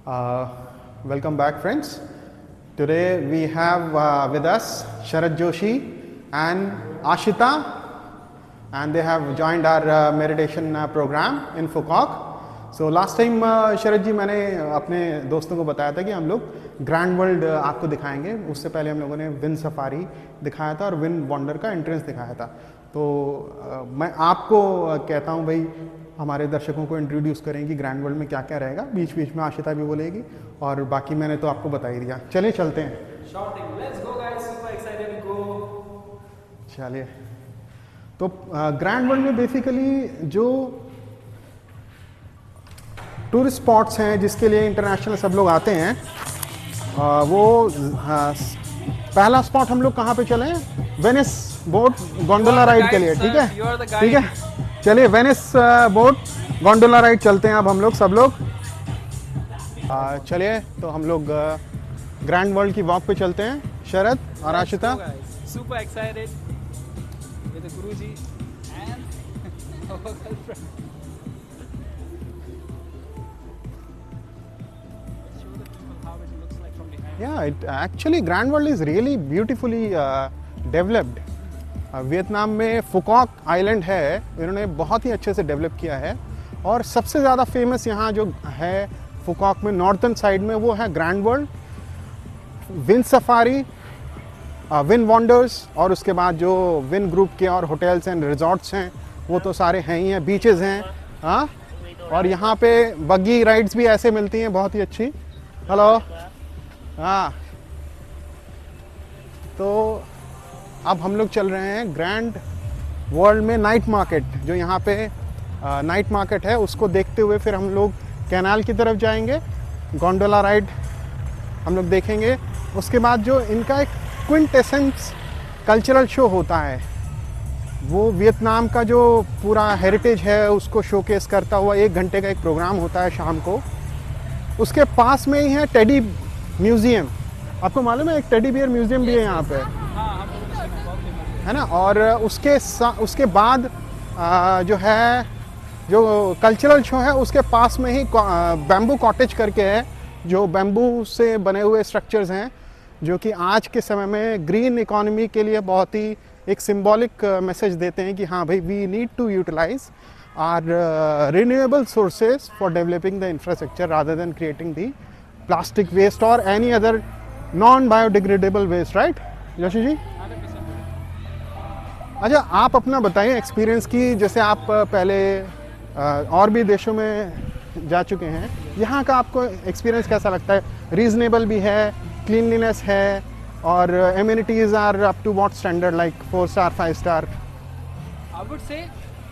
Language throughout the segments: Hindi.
Welcome back, friends. Today we have with us Sharad Joshi and Ashita, and they have joined our meditation program in Phuket. So last time शरद जी मैंने अपने दोस्तों को बताया था कि हम लोग ग्रैंड वर्ल्ड आपको दिखाएंगे. उससे पहले हम लोगों ने विन सफारी दिखाया था और विन वंडर का एंट्रेंस दिखाया था. तो मैं आपको कहता हूं भाई हमारे दर्शकों को इंट्रोड्यूस करें कि ग्रैंड वर्ल्ड में क्या क्या रहेगा. बीच बीच में आशिता भी बोलेगी और बाकी मैंने तो आपको बता ही दिया. चलिए चलते हैं. चलिए. तो ग्रैंड वर्ल्ड में बेसिकली जो टूरिस्ट स्पॉट्स हैं जिसके लिए इंटरनेशनल सब लोग आते हैं, वो पहला स्पॉट हम लोग कहाँ पे चले हैं? वेनिस बोट गोंडोला राइड के लिए. ठीक है, ठीक है. चलिए वेनिस बोट गोंडोला राइड चलते हैं अब हम लोग सब लोग. चलिए तो हम लोग ग्रैंड वर्ल्ड की वॉक पे चलते हैं. शरद और Ashita. Super excited with the Guruji and our girlfriend. Yeah, actually Grand World is really beautifully developed. Vietnam में फुकॉक आइलैंड है, इन्होंने बहुत ही अच्छे से डेवलप किया है. और सबसे ज़्यादा फेमस यहाँ जो है फुकॉक में नॉर्थन साइड में वो है grand world, win safari, win wonders, और उसके बाद जो विन ग्रुप के और होटल्स एंड रिजॉर्ट्स हैं वो तो सारे हैं ही हैं. बीचेस हैं. हाँ, और यहाँ पे बग्गी राइड्स भी ऐसे मिलती हैं बहुत ही अच्छी. हेलो. हाँ, तो अब हम लोग चल रहे हैं ग्रैंड वर्ल्ड में नाइट मार्केट. जो यहाँ पे नाइट मार्केट है उसको देखते हुए फिर हम लोग कैनाल की तरफ जाएंगे. गोंडोला राइड हम लोग देखेंगे. उसके बाद जो इनका एक क्विंटेसेंस कल्चरल शो होता है, वो वियतनाम का जो पूरा हेरिटेज है उसको शोकेस करता हुआ 1 घंटे का एक प्रोग्राम होता है शाम को. उसके पास में ही है टेडी म्यूजियम. आपको मालूम है एक टेडी बियर म्यूजियम भी है यहाँ पे, है ना. और उसके बाद जो है जो कल्चरल शो है उसके पास में ही बैम्बू कॉटेज करके है, जो बैम्बू से बने हुए स्ट्रक्चर्स हैं जो कि आज के समय में ग्रीन इकोनॉमी के लिए बहुत ही एक सिंबॉलिक मैसेज देते हैं कि हाँ भाई we need to utilize our renewable sources for developing the infrastructure rather than creating the plastic waste और any other non biodegradable waste. Right Joshi ji? अच्छा, आप अपना बताइए एक्सपीरियंस की. जैसे आप पहले और भी देशों में जा चुके हैं, यहाँ का आपको एक्सपीरियंस कैसा लगता है? रीजनेबल भी है, क्लीनलीनेस है, और amenities are up to what standard, like 4 star 5 star? I would say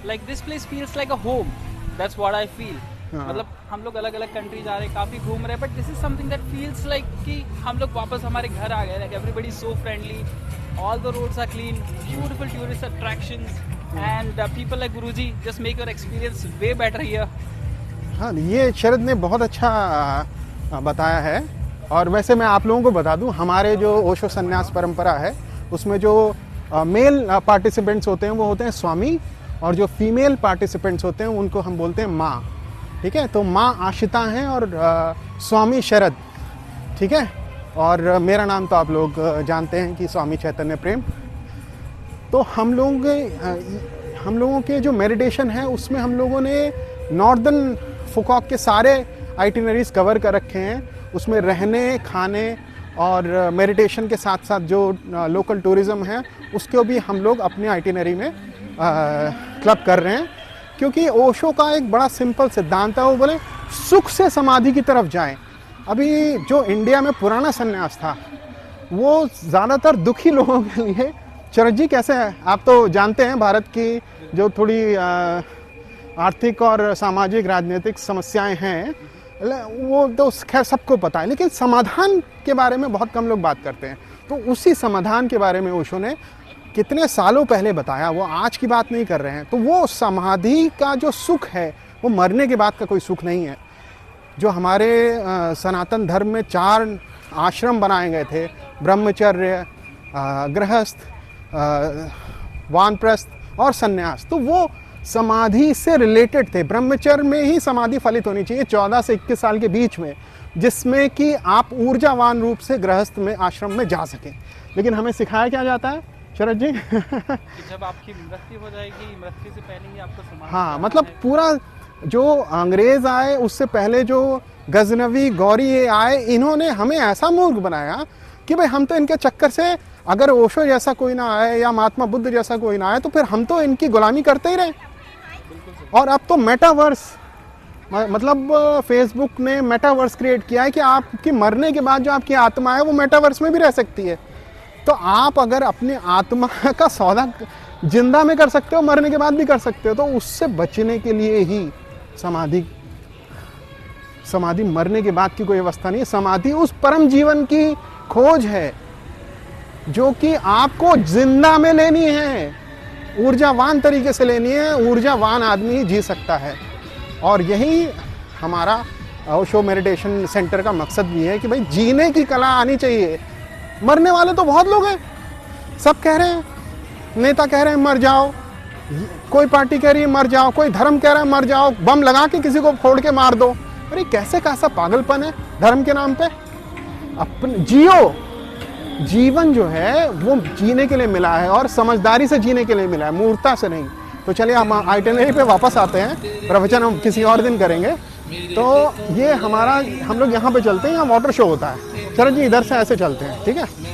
like this place feels like a home. That's what I feel. मतलब हम लोग अलग अलग कंट्री जा रहे हैं, काफ़ी घूम रहे हैं, but this is something that feels like कि हम लोग वापस हमारे घर आ गए. Like everybody so friendly, all the roads are clean, beautiful tourist attractions, and people like Guruji just make your experience way better here. हाँ, ये शरद ने बहुत अच्छा बताया है. और वैसे मैं आप लोगों को बता दूं, हमारे जो ओशो संन्यास परंपरा है उसमें जो मेल पार्टिसिपेंट्स होते हैं वो होते हैं स्वामी, और जो फीमेल पार्टिसिपेंट्स होते हैं उनको हम बोलते हैं माँ. ठीक है, तो माँ आशिता हैं और स्वामी शरद. ठीक है, और मेरा नाम तो आप लोग जानते हैं कि स्वामी चैतन्य प्रेम. तो हम लोगों के जो मेडिटेशन है उसमें हम लोगों ने नॉर्दर्न फुकॉक के सारे आइटिनरीज कवर कर रखे हैं. उसमें रहने, खाने और मेडिटेशन के साथ साथ जो लोकल टूरिज़्म है उसको भी हम लोग अपने आइटिनरी में क्लब कर रहे हैं. क्योंकि ओशो का एक बड़ा सिंपल सिद्धांत है, वो बोले सुख से समाधि की तरफ जाएं. अभी जो इंडिया में पुराना संन्यास था वो ज़्यादातर दुखी लोगों के लिए. शरद जी कैसे है? आप तो जानते हैं भारत की जो थोड़ी आर्थिक और सामाजिक राजनीतिक समस्याएं हैं, वो तो खैर सबको पता है, लेकिन समाधान के बारे में बहुत कम लोग बात करते हैं. तो उसी समाधान के बारे में ओशो ने कितने सालों पहले बताया, वो आज की बात नहीं कर रहे हैं. तो वो समाधि का जो सुख है वो मरने के बाद का कोई सुख नहीं है. जो हमारे सनातन धर्म में 4 आश्रम बनाए गए थे, ब्रह्मचर्य, गृहस्थ, वानप्रस्थ और सन्यास, तो वो समाधि से रिलेटेड थे. ब्रह्मचर्य में ही समाधि फलित होनी चाहिए 14 से 21 साल के बीच में. जिसमें कि आप ऊर्जावान रूप से गृहस्थ में आश्रम में जा सकें। लेकिन हमें सिखाया क्या जाता है शरद जी? कि जब आपकी मृत्यु हो जाएगी, मृत्यु से पहले ही आपको समाधि हाँ, करना मतलब है। पूरा जो अंग्रेज आए उससे पहले जो गजनवी गौरी ये आए, इन्होंने हमें ऐसा मूर्ख बनाया कि भाई हम तो इनके चक्कर से, अगर ओशो जैसा कोई ना आए या महात्मा बुद्ध जैसा कोई ना आए तो फिर हम तो इनकी गुलामी करते ही रहे। बिल्कुल सही। और अब तो मेटावर्स, मतलब फेसबुक ने मेटावर्स क्रिएट किया है कि आपकी मरने के बाद जो आपकी आत्मा है वो मेटावर्स में भी रह सकती है। तो आप अगर अपनी आत्मा का सौदा जिंदा में कर सकते हो, मरने के बाद भी कर सकते हो। तो उससे बचने के लिए ही समाधि मरने के बाद की कोई अवस्था नहीं है। समाधि उस परम जीवन की खोज है जो कि आपको जिंदा में लेनी है, ऊर्जावान तरीके से लेनी है। ऊर्जावान आदमी ही जी सकता है। और यही हमारा ओशो मेडिटेशन सेंटर का मकसद भी है कि भाई जीने की कला आनी चाहिए। मरने वाले तो बहुत लोग हैं, सब कह रहे हैं, नेता कह रहे हैं मर जाओ, कोई पार्टी कह रही है मर जाओ, कोई धर्म कह रहा है मर जाओ, बम लगा के किसी को फोड़ के मार दो। अरे कैसे कैसा पागलपन है धर्म के नाम पे। अपने जियो, जीवन जो है वो जीने के लिए मिला है और समझदारी से जीने के लिए मिला है, मूर्खता से नहीं। तो चलिए हम आइटिनरी पे वापस आते हैं, प्रवचन हम किसी और दिन करेंगे। तो ये हमारा, हम लोग यहाँ पे चलते हैं, यहाँ वाटर शो होता है। चलो जी इधर से ऐसे चलते हैं, ठीक है।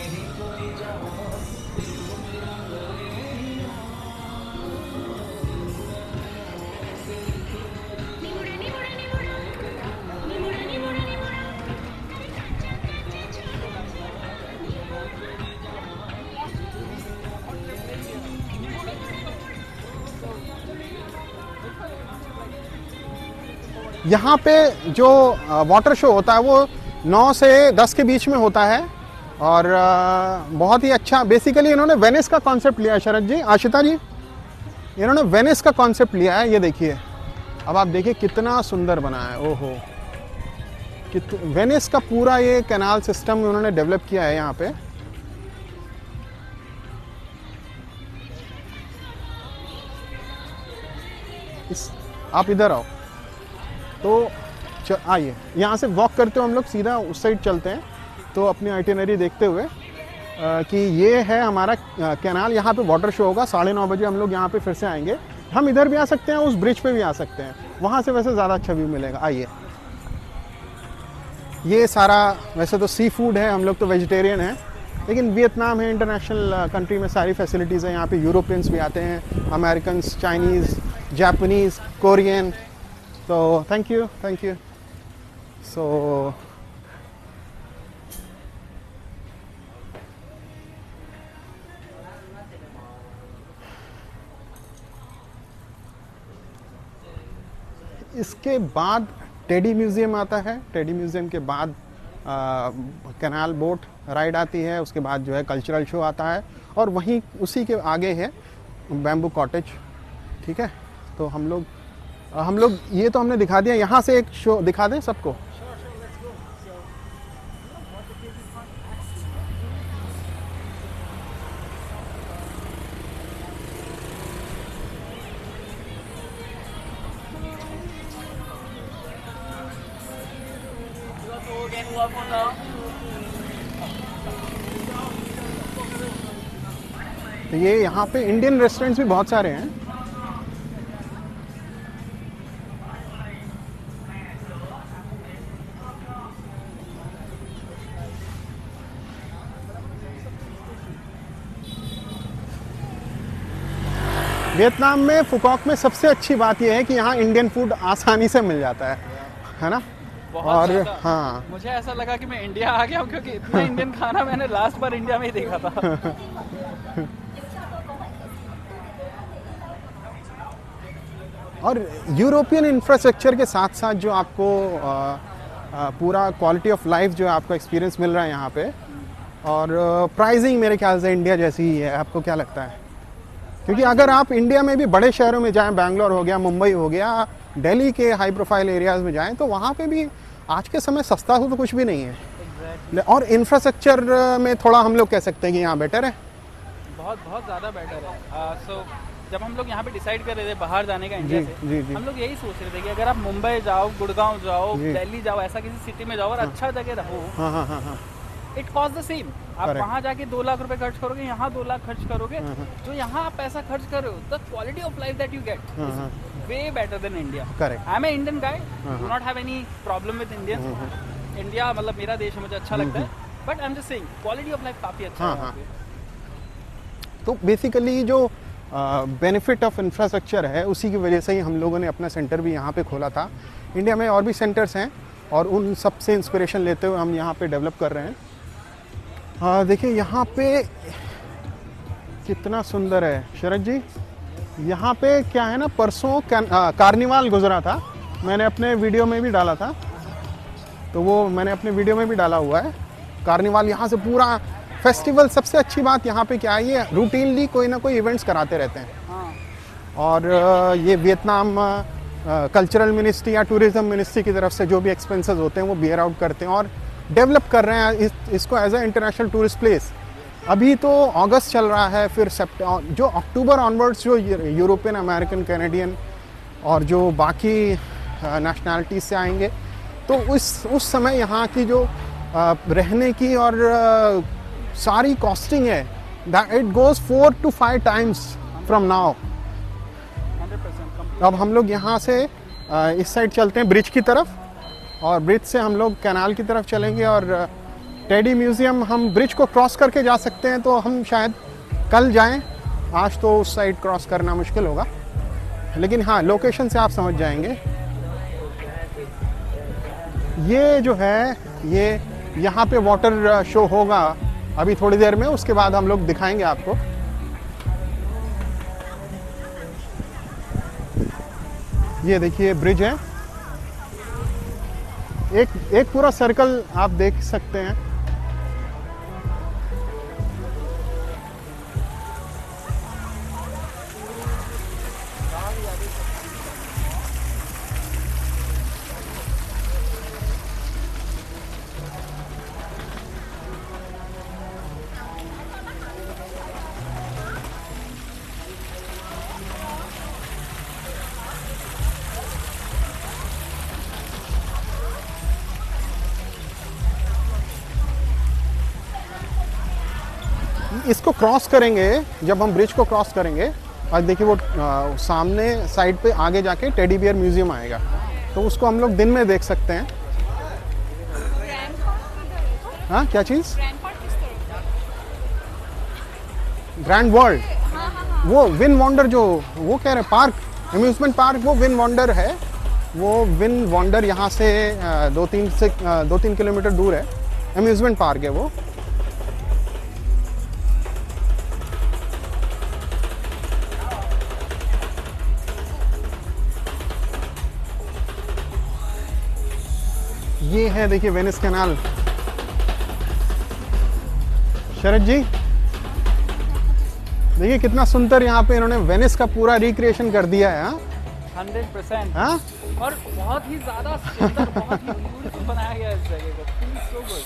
यहाँ पे जो वाटर शो होता है वो 9 से 10 के बीच में होता है और बहुत ही अच्छा। बेसिकली इन्होंने वेनिस का कॉन्सेप्ट लिया है शरद जी, आशिता जी, इन्होंने वेनिस का कॉन्सेप्ट लिया है। ये देखिए, अब आप देखिए कितना सुंदर बना है। ओहो, वेनिस का पूरा ये कैनाल सिस्टम उन्होंने डेवलप किया है यहाँ पे। आप इधर आओ तो आइए, यहाँ से वॉक करते हुए हम लोग सीधा उस साइड चलते हैं। तो अपनी आइटिनरी देखते हुए कि ये है हमारा कैनाल, यहाँ पे वाटर शो होगा 9:30 बजे। हम लोग यहाँ पे फिर से आएंगे। हम इधर भी आ सकते हैं, उस ब्रिज पे भी आ सकते हैं, वहाँ से वैसे ज़्यादा अच्छा व्यू मिलेगा। आइए, ये सारा वैसे तो सी फूड है, हम लोग तो वेजिटेरियन हैं, लेकिन वियतनाम है इंटरनेशनल कंट्री में सारी फैसिलिटीज़ हैं। यहाँ पे यूरोपियंस भी आते हैं, अमेरिकन्स, चाइनीज़, जापानीज़, कोरियन। तो थैंक यू। सो इसके बाद टेडी म्यूज़ियम आता है। टेडी म्यूज़ियम के बाद कैनाल बोट राइड आती है। उसके बाद जो है कल्चरल शो आता है और वहीं उसी के आगे है बैम्बू कॉटेज, ठीक है। तो हम लोग ये तो हमने दिखा दिया। यहाँ से एक शो दिखा दें सबको। तो ये यहाँ पे इंडियन रेस्टोरेंट्स भी बहुत सारे हैं। वियतनाम में फुकॉक में सबसे अच्छी बात यह है कि यहाँ इंडियन फूड आसानी से मिल जाता है ना। और हाँ, मुझे ऐसा लगा कि मैं इंडिया आ गया हूँ, क्योंकि इतना इंडियन खाना मैंने लास्ट बार इंडिया में ही देखा था। और यूरोपियन इंफ्रास्ट्रक्चर के साथ साथ जो आपको पूरा क्वालिटी ऑफ लाइफ जो आपको एक्सपीरियंस मिल रहा है यहाँ पे, और प्राइसिंग मेरे ख्याल से इंडिया जैसी ही है। आपको क्या लगता है? क्योंकि अगर आप इंडिया में भी बड़े शहरों में जाएं, बैंगलोर हो गया, मुंबई हो गया, दिल्ली के हाई प्रोफाइल एरियाज़ में जाएं, तो वहाँ पे भी आज के समय सस्ता तो कुछ भी नहीं है। और इंफ्रास्ट्रक्चर में थोड़ा हम लोग कह सकते हैं कि यहाँ बेटर है, बहुत ज़्यादा बेटर है। सो जब हम लोग यहाँ पे डिसाइड कर रहे थे बाहर जाने का इंडिया जी, से, जी, जी। हम लोग यही सोच रहे थे कि अगर आप मुंबई जाओ, गुड़गांव जाओ, जी। दिल्ली जाओ, ऐसा किसी सिटी में जाओ और अच्छा जगह रहो, हाँ हाँ हाँ हाँ इट कॉस्ट द सेम। आप Correct. वहाँ जाके 2 लाख रुपए खर्च करोगे, यहाँ 2 लाख खर्च करोगे, हाँ, हाँ। जो यहाँ आप पैसा खर्च कर रहे हो, the quality of life that you get हाँ, हाँ। Way better than India. Correct. I am a Indian guy, हाँ, do not have any problem with Indian. India मतलब मेरा देश है, मुझे अच्छा लगता है, but I am just saying quality of life काफी अच्छा हाँ, है यहाँ हाँ। पे। तो बेसिकली जो बेनिफिट ऑफ इंफ्रास्ट्रक्चर है उसी की वजह से ही हम लोगों ने अपना सेंटर भी यहाँ पे खोला था। इंडिया में और भी सेंटर्स हैं और उन सब से इंस्पिरेशन लेते हुए हम यहाँ पे डेवलप कर रहे हैं। देखिए यहाँ पे कितना सुंदर है शरद जी। यहाँ पे क्या है ना, परसों कार्निवाल गुजरा था, मैंने अपने वीडियो में भी डाला था, तो वो मैंने अपने वीडियो में भी डाला हुआ है। कार्निवाल यहाँ से पूरा फेस्टिवल, सबसे अच्छी बात यहाँ पे क्या है, ये रूटीनली कोई ना कोई इवेंट्स कराते रहते हैं। हाँ, और ये वियतनाम कल्चरल मिनिस्ट्री या टूरिज्म मिनिस्ट्री की तरफ से जो भी एक्सपेंसेस होते हैं वो बियर आउट करते हैं और डेवलप कर रहे हैं इसको as a international tourist place. अभी तो अगस्त चल रहा है, फिर जो अक्टूबर ऑनवर्ड्स जो यूरोपियन, अमेरिकन, कैनेडियन और जो बाकी नेशनैलिटीज से आएंगे, तो उस समय यहाँ की जो रहने की और सारी कॉस्टिंग है, that it goes 4 to 5 times from now. 100% अब हम लोग यहाँ से इस साइड चलते हैं ब्रिज की तरफ, और ब्रिज से हम लोग कैनाल की तरफ चलेंगे और टेडी म्यूज़ियम हम ब्रिज को क्रॉस करके जा सकते हैं, तो हम शायद कल जाएं, आज तो उस साइड क्रॉस करना मुश्किल होगा, लेकिन हाँ लोकेशन से आप समझ जाएंगे। ये जो है, ये यहाँ पे वाटर शो होगा अभी थोड़ी देर में, उसके बाद हम लोग दिखाएंगे आपको। ये देखिए ब्रिज है, एक पूरा सर्कल आप देख सकते हैं। इसको क्रॉस करेंगे, जब हम ब्रिज को क्रॉस करेंगे और देखिए वो सामने साइड पे आगे जाके टेडी बियर म्यूजियम आएगा, तो उसको हम लोग दिन में देख सकते हैं। हाँ क्या चीज़? ग्रैंड वर्ल्ड, वो विन वॉन्डर, जो वो कह रहे हैं पार्क, अम्यूजमेंट पार्क, वो विन वॉन्डर है। वो विन वॉन्डर यहाँ से 2-3 किलोमीटर दूर है, अम्यूजमेंट पार्क है वो। ये है देखिए वेनिस कैनाल। शरद जी देखिए कितना सुंदर यहाँ पे इन्होंने वेनिस का पूरा रिक्रिएशन कर दिया है। 100%। हाँ और बहुत ही ज्यादा सुंदर, बहुत ही ब्यूटीफुल बनाया गया है इस जगह को। Feels so good।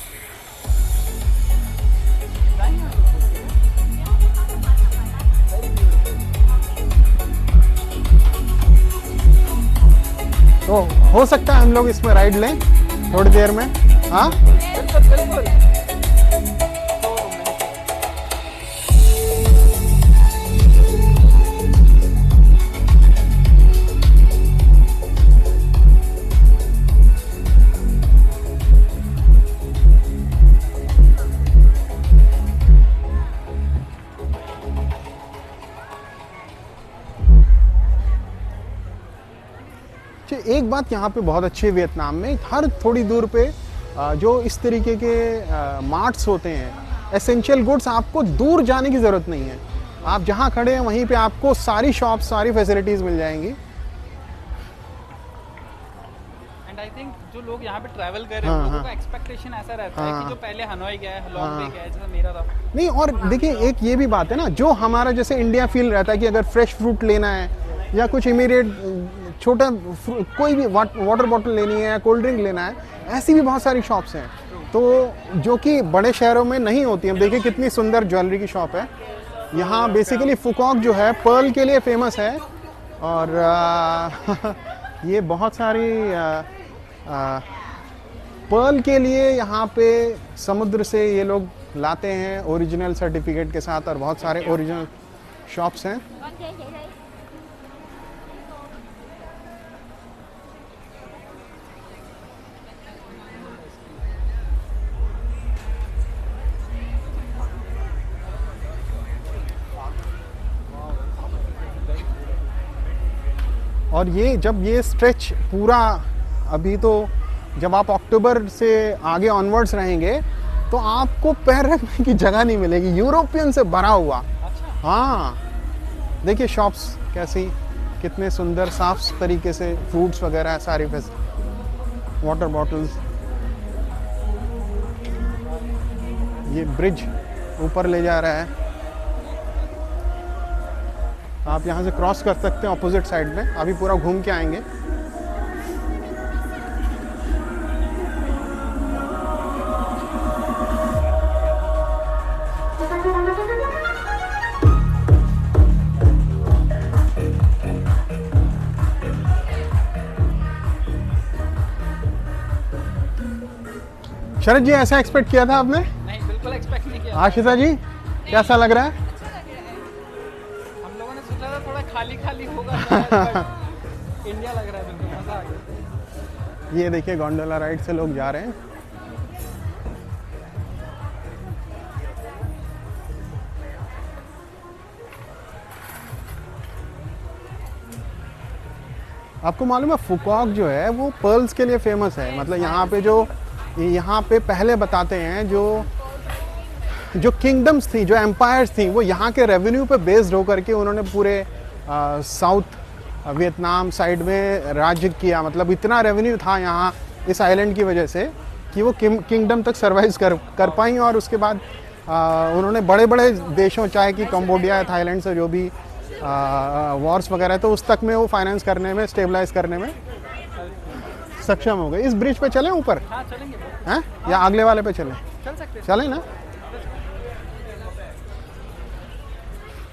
तो हो सकता है हम लोग इसमें राइड लें थोड़ी देर में। हाँ बिल्कुल बिल्कुल। एक बात यहाँ पे बहुत अच्छी है वियतनाम में, हर थोड़ी दूर पे जो इस तरीके के मार्ट्स होते हैं, एसेंशियल गुड्स, आपको दूर जाने की ज़रूरत नहीं है। आप जहाँ खड़े हैं वहीं पे आपको सारी शॉप्स, सारी फैसिलिटीज़ मिल जाएंगी। एंड आई थिंक जो लोग यहाँ पे ट्रैवल कर रहे हैं, लोगों का एक्सपेक्टेशन ऐसा रहता है कि जो पहले हनोई गया है, हलोंग भी गया है, जैसा मेरा था। नहीं, और देखिए एक ये भी बात है ना, जो हमारा जैसे इंडिया फील रहता है कि अगर फ्रेश फ्रूट लेना है या कुछ इमीडिएट छोटा कोई भी वाटर बॉटल लेनी है या कोल्ड ड्रिंक लेना है, ऐसी भी बहुत सारी शॉप्स हैं, तो जो कि बड़े शहरों में नहीं होती हैं। देखिए कितनी सुंदर ज्वेलरी की शॉप है। यहाँ बेसिकली फुकॉक जो है पर्ल के लिए फेमस है, और ये बहुत सारी पर्ल के लिए यहाँ पे समुद्र से ये लोग लाते हैं ओरिजिनल सर्टिफिकेट के साथ, और बहुत सारे ओरिजिनल शॉप्स हैं। और ये जब ये स्ट्रेच पूरा, अभी तो जब आप अक्टूबर से आगे ऑनवर्ड्स रहेंगे तो आपको पैर रखने की जगह नहीं मिलेगी, यूरोपियन से भरा हुआ। अच्छा। हाँ, देखिए शॉप्स कैसी, कितने सुंदर साफ तरीके से फ्रूट्स वगैरह सारी, वाटर बॉटल्स। ये ब्रिज ऊपर ले जा रहा है, आप यहाँ से क्रॉस कर सकते हैं ऑपोजिट साइड में। अभी पूरा घूम के आएंगे। शरद जी, ऐसा एक्सपेक्ट किया था आपने? नहीं, बिल्कुल एक्सपेक्ट नहीं किया। आशिता जी, कैसा लग रहा है? हम लोगों ने सोचा था थोड़ा खाली खाली होगा शायद, but इंडिया लग रहा है, बिल्कुल मजा आ गया। ये देखिए गोंडोला राइड से लोग जा रहे हैं। आपको मालूम है फुकॉक जो है वो पर्ल्स के लिए फेमस है। मतलब यहाँ पे पहले बताते हैं जो किंगडम्स थी, जो एम्पायर्स थी, वो यहाँ के रेवेन्यू पे बेस्ड होकर के उन्होंने पूरे साउथ वियतनाम साइड में राज्य किया। मतलब इतना रेवेन्यू था यहाँ इस आइलैंड की वजह से कि वो किंगडम तक सर्वाइव कर पाई। और उसके बाद उन्होंने बड़े बड़े देशों, चाहे कि कंबोडिया या थाईलैंड से जो भी वॉर्स वगैरह, तो उस तक में वो फाइनेंस करने में, स्टेबलाइज करने में सक्षम हो गए। इस ब्रिज पे चलें ऊपर? हाँ चलेंगे। हैं या अगले वाले पे चलें? चल सकते हैं। चलें ना।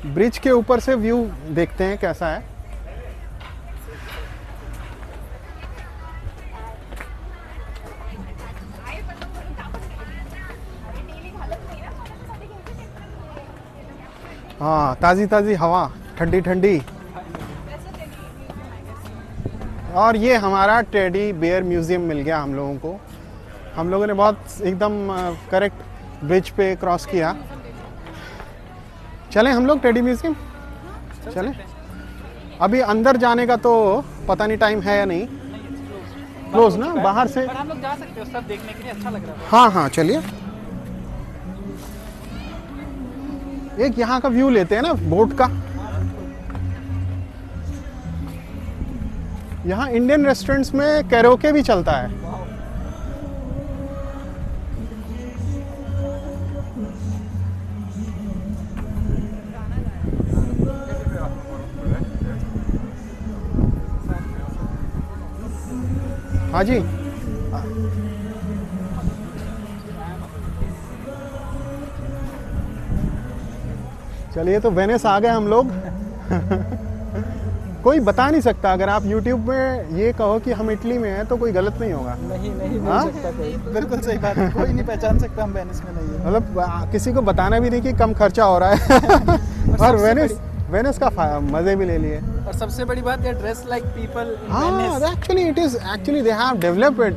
ब्रिज के ऊपर से व्यू देखते हैं कैसा है। हाँ, ताज़ी ताज़ी हवा, ठंडी ठंडी। और ये हमारा टेडी बेयर म्यूज़ियम मिल गया हम लोगों को। हम लोगों ने बहुत एकदम करेक्ट ब्रिज पे क्रॉस किया। चलें हम लोग टेडी म्यूज़ियम? चलें। अभी अंदर जाने का तो पता नहीं टाइम है या नहीं। क्लोज ना, बाहर से। पर हम लोग जा सकते हैं, सब देखने के लिए अच्छा लग रहा है। हाँ हाँ, चलिए। एक यहाँ का व्यू लेते हैं ना, बोट का। यहाँ इंडियन रेस्टोरेंट्स में कैरोके भी चलता है। हाँ जी। चलिए, तो वेनिस आ गए हम लोग। कोई बता नहीं सकता, अगर आप YouTube में ये कहो कि हम इटली में हैं तो कोई गलत नहीं होगा। नहीं हाँ? बोल सकता कोई। बिल्कुल सही बात है, कोई नहीं पहचान सकता हम वेनिस में नहीं है। मतलब किसी को बताना भी नहीं कि कम खर्चा हो रहा है। और वेनिस का मजे भी ले लिए। और सबसे बड़ी बात, ये ड्रेस लाइक पीपल इन हाँ, Venice. Actually they have developed it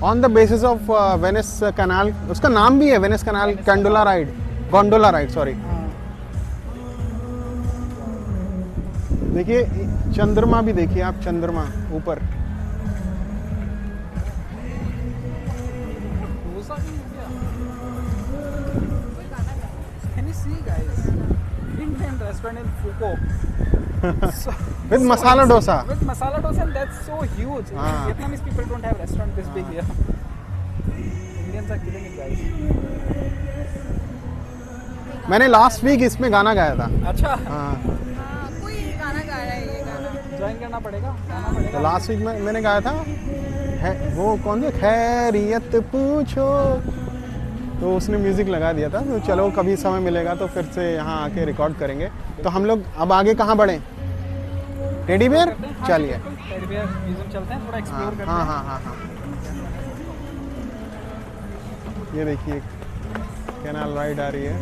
on the basis of Venice canal. उसका नाम भी है Venice canal gondola ride, sorry. देखिए चंद्रमा भी देखिए आप, चंद्रमा ऊपर। Can you see, guys? Indian restaurant in Phuket. With masala dosa. With masala dosa, and that's so huge. Ah. Vietnamese people don't have restaurant this big here. Indians are killing it, guys. मैंने लास्ट वीक इसमें गाना गाया था। अच्छा, हाँ, कोई गाना गा रहा है, ये गाना ज्वाइन करना पड़ेगा, गाना पड़ेगा। तो लास्ट वीक में मैंने गाया था। वो कौन सा, खैरियत पूछो तो उसने म्यूज़िक लगा दिया था। तो चलो कभी समय मिलेगा तो फिर से यहाँ आके रिकॉर्ड करेंगे। तो हम लोग अब आगे कहाँ बढ़ें? टेडी बियर चलिए। टेडी बियर म्यूजियम चलते हैं, थोड़ा हाँ एक्सप्लोर करते हाँ हैं। हाँ हाँ हाँ। ये देखिए कैनाल राइड आ रही है।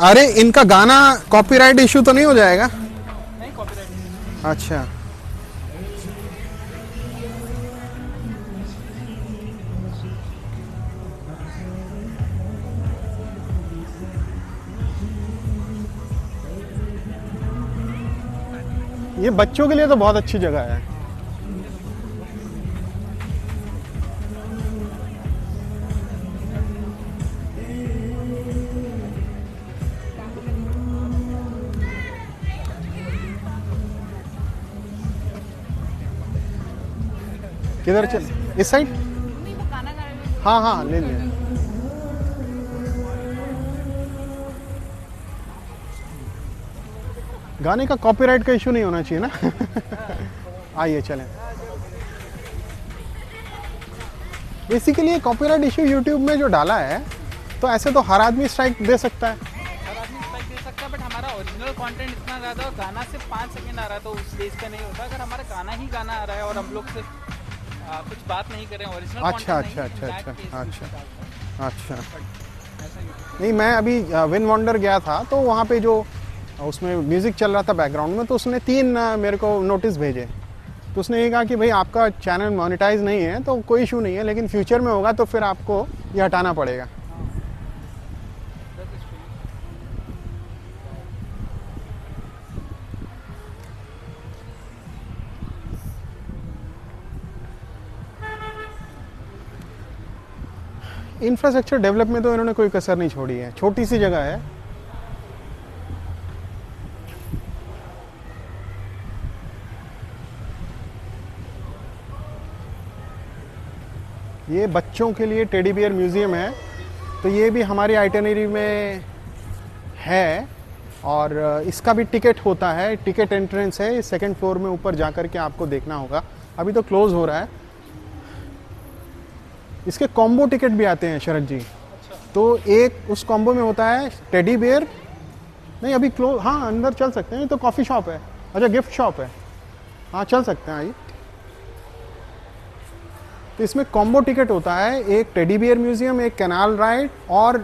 अरे इनका गाना कॉपीराइट इशू तो नहीं हो जाएगा? नहीं, कॉपीराइट। अच्छा। ये बच्चों के लिए तो बहुत अच्छी जगह है। किधर चल? इस साइड? नहीं, वो गाना गा रहे हैं। हाँ हाँ ले ले। गाने का कॉपीराइट का इशू नहीं होना चाहिए ना। आइए चलें। बेसिकली कॉपीराइट इशू यूट्यूब में जो डाला है, तो ऐसे तो हर आदमी स्ट्राइक दे सकता है। हर आदमी स्ट्राइक दे सकता है, बट हमारा ओरिजिनल कंटेंट इतना ज़्यादा और गाना सिर्फ 5 सेकंड आ रहा है तो उस बेस पे नहीं होता। अगर हमारा गाना ही गाना आ रहा है और हम लोग से कुछ बात नहीं कर रहे हैं, ओरिजिनल अच्छा कंटेंट अच्छा नहीं, अच्छा in that अच्छा case अच्छा we डालते हैं। अच्छा। ऐसा YouTube नहीं, मैं अभी विन वंडर गया था तो वहाँ पे जो उसमें म्यूज़िक चल रहा था बैकग्राउंड में, तो उसने 3 मेरे को नोटिस भेजे। तो उसने ये कहा कि भाई आपका चैनल मोनेटाइज नहीं है तो कोई इशू नहीं है, लेकिन फ्यूचर में होगा तो फिर आपको ये हटाना पड़ेगा। that is true. Infrastructure develop में तो इन्होंने कोई कसर नहीं छोड़ी है। छोटी सी जगह है। ये बच्चों के लिए टेडी बियर म्यूज़ियम है, तो ये भी हमारी आइटनरी में है। और इसका भी टिकट होता है, टिकट एंट्रेंस है। सेकंड फ्लोर में ऊपर जा कर के आपको देखना होगा। अभी तो क्लोज़ हो रहा है। इसके कॉम्बो टिकट भी आते हैं शरद जी। तो एक उस कॉम्बो में होता है टेडी बियर। नहीं अभी क्लोज, हाँ अंदर चल सकते हैं। ये तो कॉफ़ी शॉप है। अच्छा गिफ्ट शॉप है। हाँ चल सकते हैं आइए। तो इसमें कॉम्बो टिकट होता है, एक टेडी बियर म्यूजियम, एक कैनाल राइड और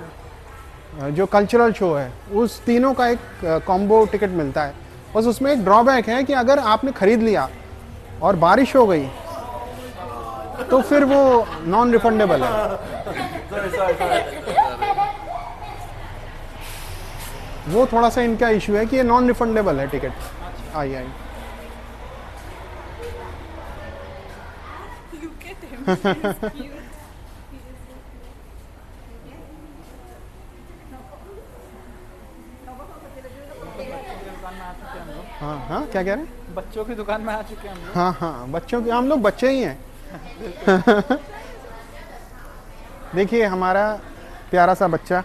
जो कल्चरल शो है, उस तीनों का एक कॉम्बो टिकट मिलता है। बस उसमें एक ड्रॉबैक है कि अगर आपने खरीद लिया और बारिश हो गई तो फिर वो नॉन रिफंडेबल है। वो थोड़ा सा इनका इशू है कि ये नॉन रिफंडेबल है टिकट। आइए आइए। Look at him. He's cute. दुकान में आ चुके हैं हम लोग। हाँ हाँ क्या कह रहे हैं? बच्चों की दुकान में आ चुके हैं हम लोग। हाँ हाँ बच्चों के, हम लोग बच्चे ही हैं। देखिए हमारा प्यारा सा बच्चा।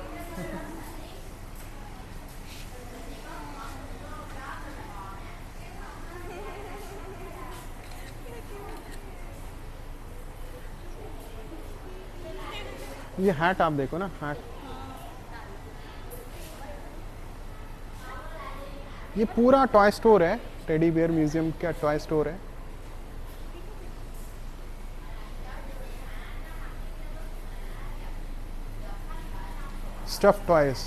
ये हैट आप देखो ना, हैट। ये पूरा टॉय स्टोर है, टेडी बियर म्यूजियम का टॉय स्टोर है। Stuff toys.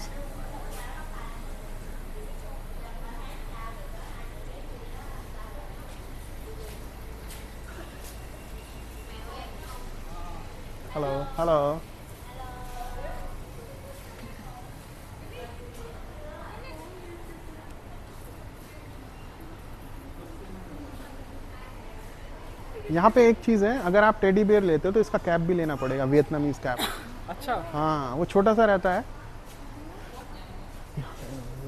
Hello hello. यहाँ पे एक चीज़ है, अगर आप टेडी बियर लेते हो तो इसका कैप भी लेना पड़ेगा, वियतनामीज कैप। अच्छा, हाँ वो छोटा सा रहता है,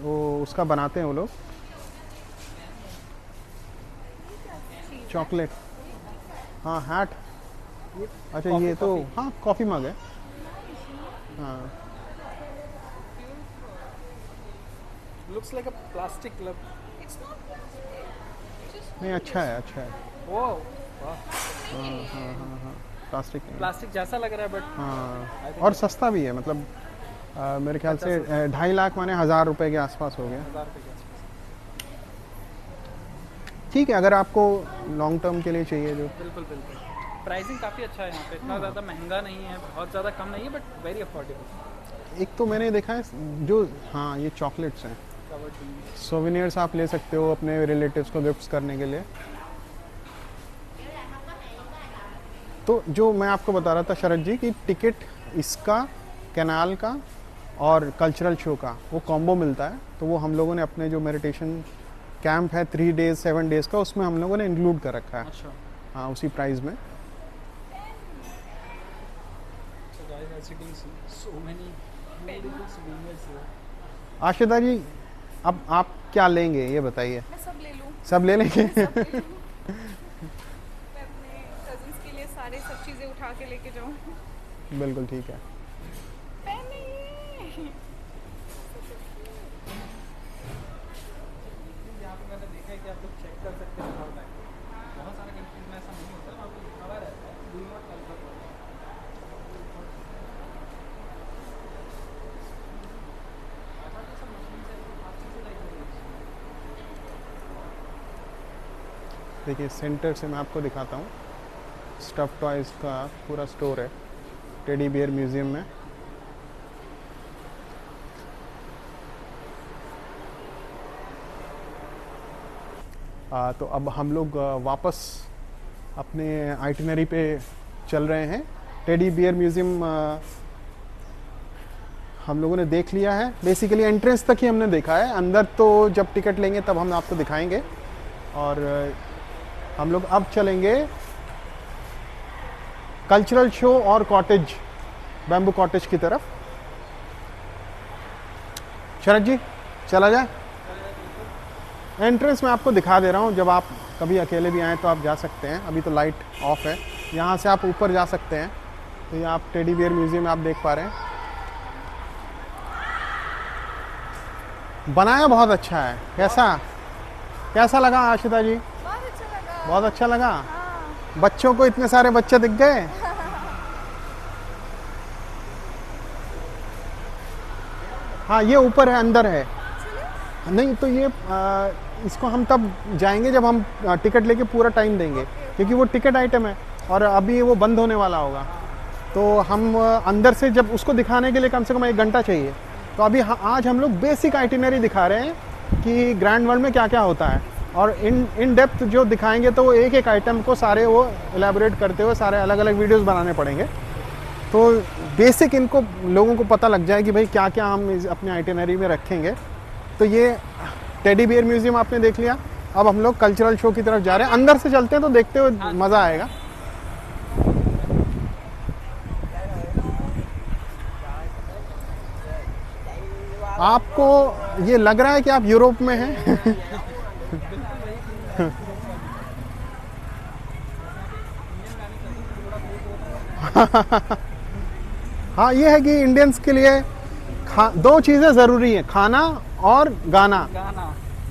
वो उसका बनाते हैं वो लोग। चॉकलेट। हाँ हैट। अच्छा ये तो हाँ कॉफ़ी मग है। हाँ looks like a plastic glove. It's not plastic. नहीं अच्छा है, अच्छा है। वो वाह, प्लास्टिक प्लास्टिक जैसा लग रहा है बट हाँ, और सस्ता भी है, मतलब मेरे ख्याल से 2.5 लाख माने 1,000 रुपए के आसपास हो गया। 1000 रुपये के आसपास। ठीक है, अगर आपको लॉन्ग टर्म के लिए चाहिए जो। बिल्कुल बिल्कुल, प्राइसिंग काफ़ी अच्छा है यहाँ पे, इतना ज़्यादा महंगा नहीं है, बहुत ज़्यादा कम नहीं है, बट वेरी अफोर्डेबल। एक तो मैंने देखा है जो, हाँ ये चॉकलेट्स हैं, सोवेनियर्स आप ले सकते हो अपने रिलेटिव्स को गिफ्ट्स करने के लिए। तो जो मैं आपको बता रहा था शरद जी कि टिकट इसका, कैनाल का और कल्चरल शो का वो कॉम्बो मिलता है, तो वो हम लोगों ने अपने जो मेडिटेशन कैंप है 3 डेज 7 डेज का, उसमें हम लोगों ने इंक्लूड कर रखा है। अच्छा, हाँ, उसी प्राइस में। so guys are sitting so many beautiful souvenirs here. आशिदा जी, अब आप क्या लेंगे ये बताइए? मैं सब ले लूँ। सब ले लेंगे? मैं अपने कजिन्स के लिए सारे सब चीज़ें उठा के लेके जाऊँ। बिल्कुल ठीक है। यहाँ पे मैंने देखा है कि आप लोग चेक कर सकते हैं हर टाइम, बहुत सारे कंट्रीज में ऐसा नहीं होता, वहाँ पे लिखा हुआ रहता है डू नॉट अल्कोहल। देखिए सेंटर से मैं आपको दिखाता हूँ, स्टफ टॉयज़ का पूरा स्टोर है टेडी बियर म्यूज़ियम में। तो अब हम लोग वापस अपने आइटिनरी पे चल रहे हैं। टेडी बियर म्यूज़ियम हम लोगों ने देख लिया है, बेसिकली एंट्रेंस तक ही हमने देखा है, अंदर तो जब टिकट लेंगे तब हम आपको दिखाएंगे। और हम लोग अब चलेंगे कल्चरल शो और कॉटेज, बैम्बू कॉटेज की तरफ। शरद जी चला जाए? एंट्रेंस में आपको दिखा दे रहा हूँ, जब आप कभी अकेले भी आएँ तो आप जा सकते हैं। अभी तो लाइट ऑफ है, यहाँ से आप ऊपर जा सकते हैं। तो ये आप टेडी बियर म्यूज़ियम आप देख पा रहे हैं, बनाया बहुत अच्छा है। कैसा लगा आशिता जी? बहुत अच्छा लगा। बहुत अच्छा लगा। हाँ। बच्चों को इतने सारे बच्चे दिख गए। हाँ ये ऊपर है, अंदर है। नहीं तो ये इसको हम तब जाएंगे जब हम टिकट लेके पूरा टाइम देंगे, क्योंकि वो टिकट आइटम है और अभी वो बंद होने वाला होगा। तो हम अंदर से जब उसको दिखाने के लिए कम से कम 1 घंटा चाहिए। तो अभी आज हम लोग बेसिक आइटिनरी दिखा रहे हैं कि ग्रैंड वर्ल्ड में क्या क्या होता है, और इन डेप्थ जो दिखाएंगे तो एक एक आइटम को सारे वो एलैबोरेट करते हुए सारे अलग अलग वीडियोस बनाने पड़ेंगे। तो बेसिक इनको लोगों को पता लग जाए कि भाई क्या क्या हम अपने आइटिनरी में रखेंगे। तो ये टेडी बियर म्यूज़ियम आपने देख लिया, अब हम लोग कल्चरल शो की तरफ जा रहे हैं। अंदर से चलते हैं तो देखते हुए मज़ा आएगा। आपको ये लग रहा है कि आप यूरोप में हैं? हाँ ये है कि इंडियंस के लिए 2 चीज़ें ज़रूरी हैं, खाना और गाना।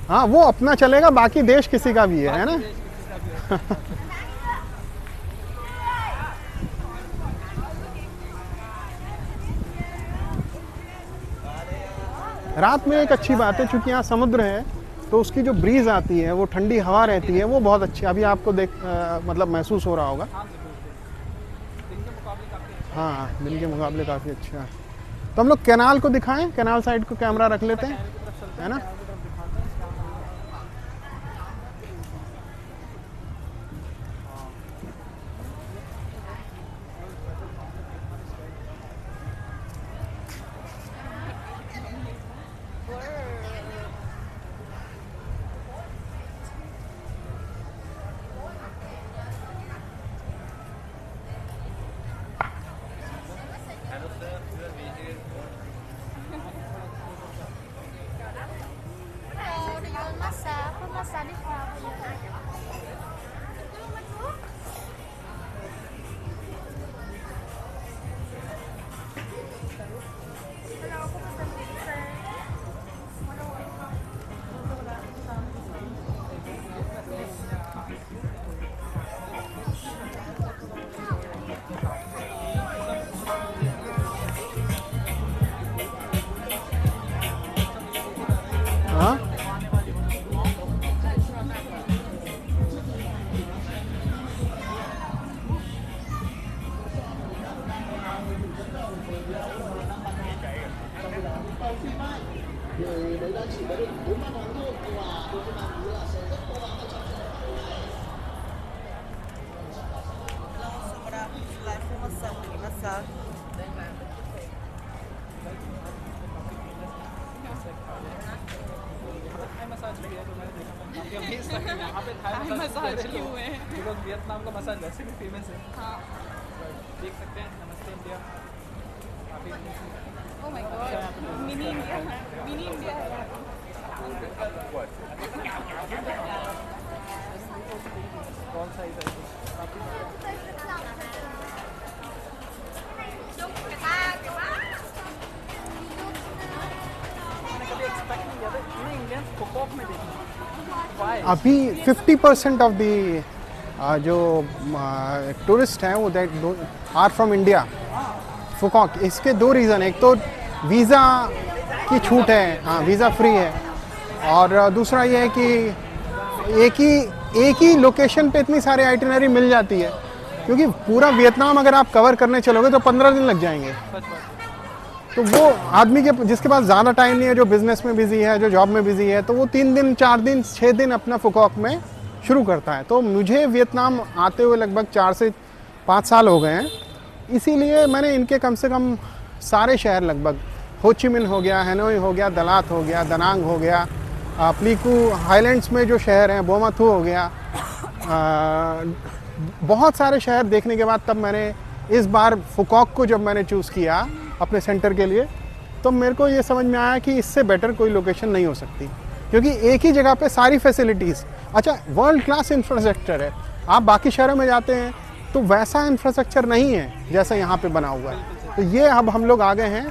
हाँ वो अपना चलेगा, बाकी देश किसी का भी है ना? रात में एक अच्छी बात है, क्योंकि यहाँ समुद्र है तो उसकी जो ब्रीज आती है, वो ठंडी हवा रहती है, वो बहुत अच्छी अभी आपको मतलब महसूस हो रहा होगा। हाँ दिन के मुकाबले काफ़ी अच्छा है। तो हम लोग कैनाल को दिखाएं, कैनाल साइड को कैमरा रख लेते हैं, है ना? काफी अमेज था कि यहाँ पे थाई मसाज क्यों है? बिकॉज वियतनाम का मसाज वैसे भी फेमस है। हाँ। देख सकते हैं, नमस्ते इंडिया काफी oh my God, mini India है यहाँ पे। कौन सा इधर मैंने कभी एक्सपेक्ट नहीं किया था इतने इंडियंस फुकॉक में देखें। Why? अभी 50% ऑफ दी जो टूरिस्ट हैं वो आर फ्रॉम इंडिया फुकॉक। इसके दो रीज़न, एक तो वीज़ा की छूट है, हाँ वीज़ा फ्री है, और दूसरा ये है कि एक ही लोकेशन पे इतनी सारी आइटिनरी मिल जाती है, क्योंकि पूरा वियतनाम अगर आप कवर करने चलोगे तो 15 दिन लग जाएंगे। सच बात। तो वो आदमी के जिसके पास ज़्यादा टाइम नहीं है, जो बिज़नेस में बिज़ी है, जो जॉब में बिज़ी है, तो वो 3 दिन 4 दिन 6 दिन अपना फुकॉक में शुरू करता है। तो मुझे वियतनाम आते हुए लगभग 4 से 5 साल हो गए हैं, इसीलिए मैंने इनके कम से कम सारे शहर लगभग, हो ची मिन हो गया, हैनोई हो गया, दलात हो गया, दनांग हो गया, प्लीकू हाईलैंड्स में जो शहर हैं बो मा थू हो गया, बहुत सारे शहर देखने के बाद तब मैंने इस बार फुकॉक को जब मैंने चूज़ किया अपने सेंटर के लिए, तो मेरे को ये समझ में आया कि इससे बेटर कोई लोकेशन नहीं हो सकती, क्योंकि एक ही जगह पे सारी फैसिलिटीज़, अच्छा वर्ल्ड क्लास इंफ्रास्ट्रक्चर है। आप बाकी शहरों में जाते हैं तो वैसा इंफ्रास्ट्रक्चर नहीं है जैसा यहाँ पे बना हुआ है। तो ये अब हम लोग आ गए हैं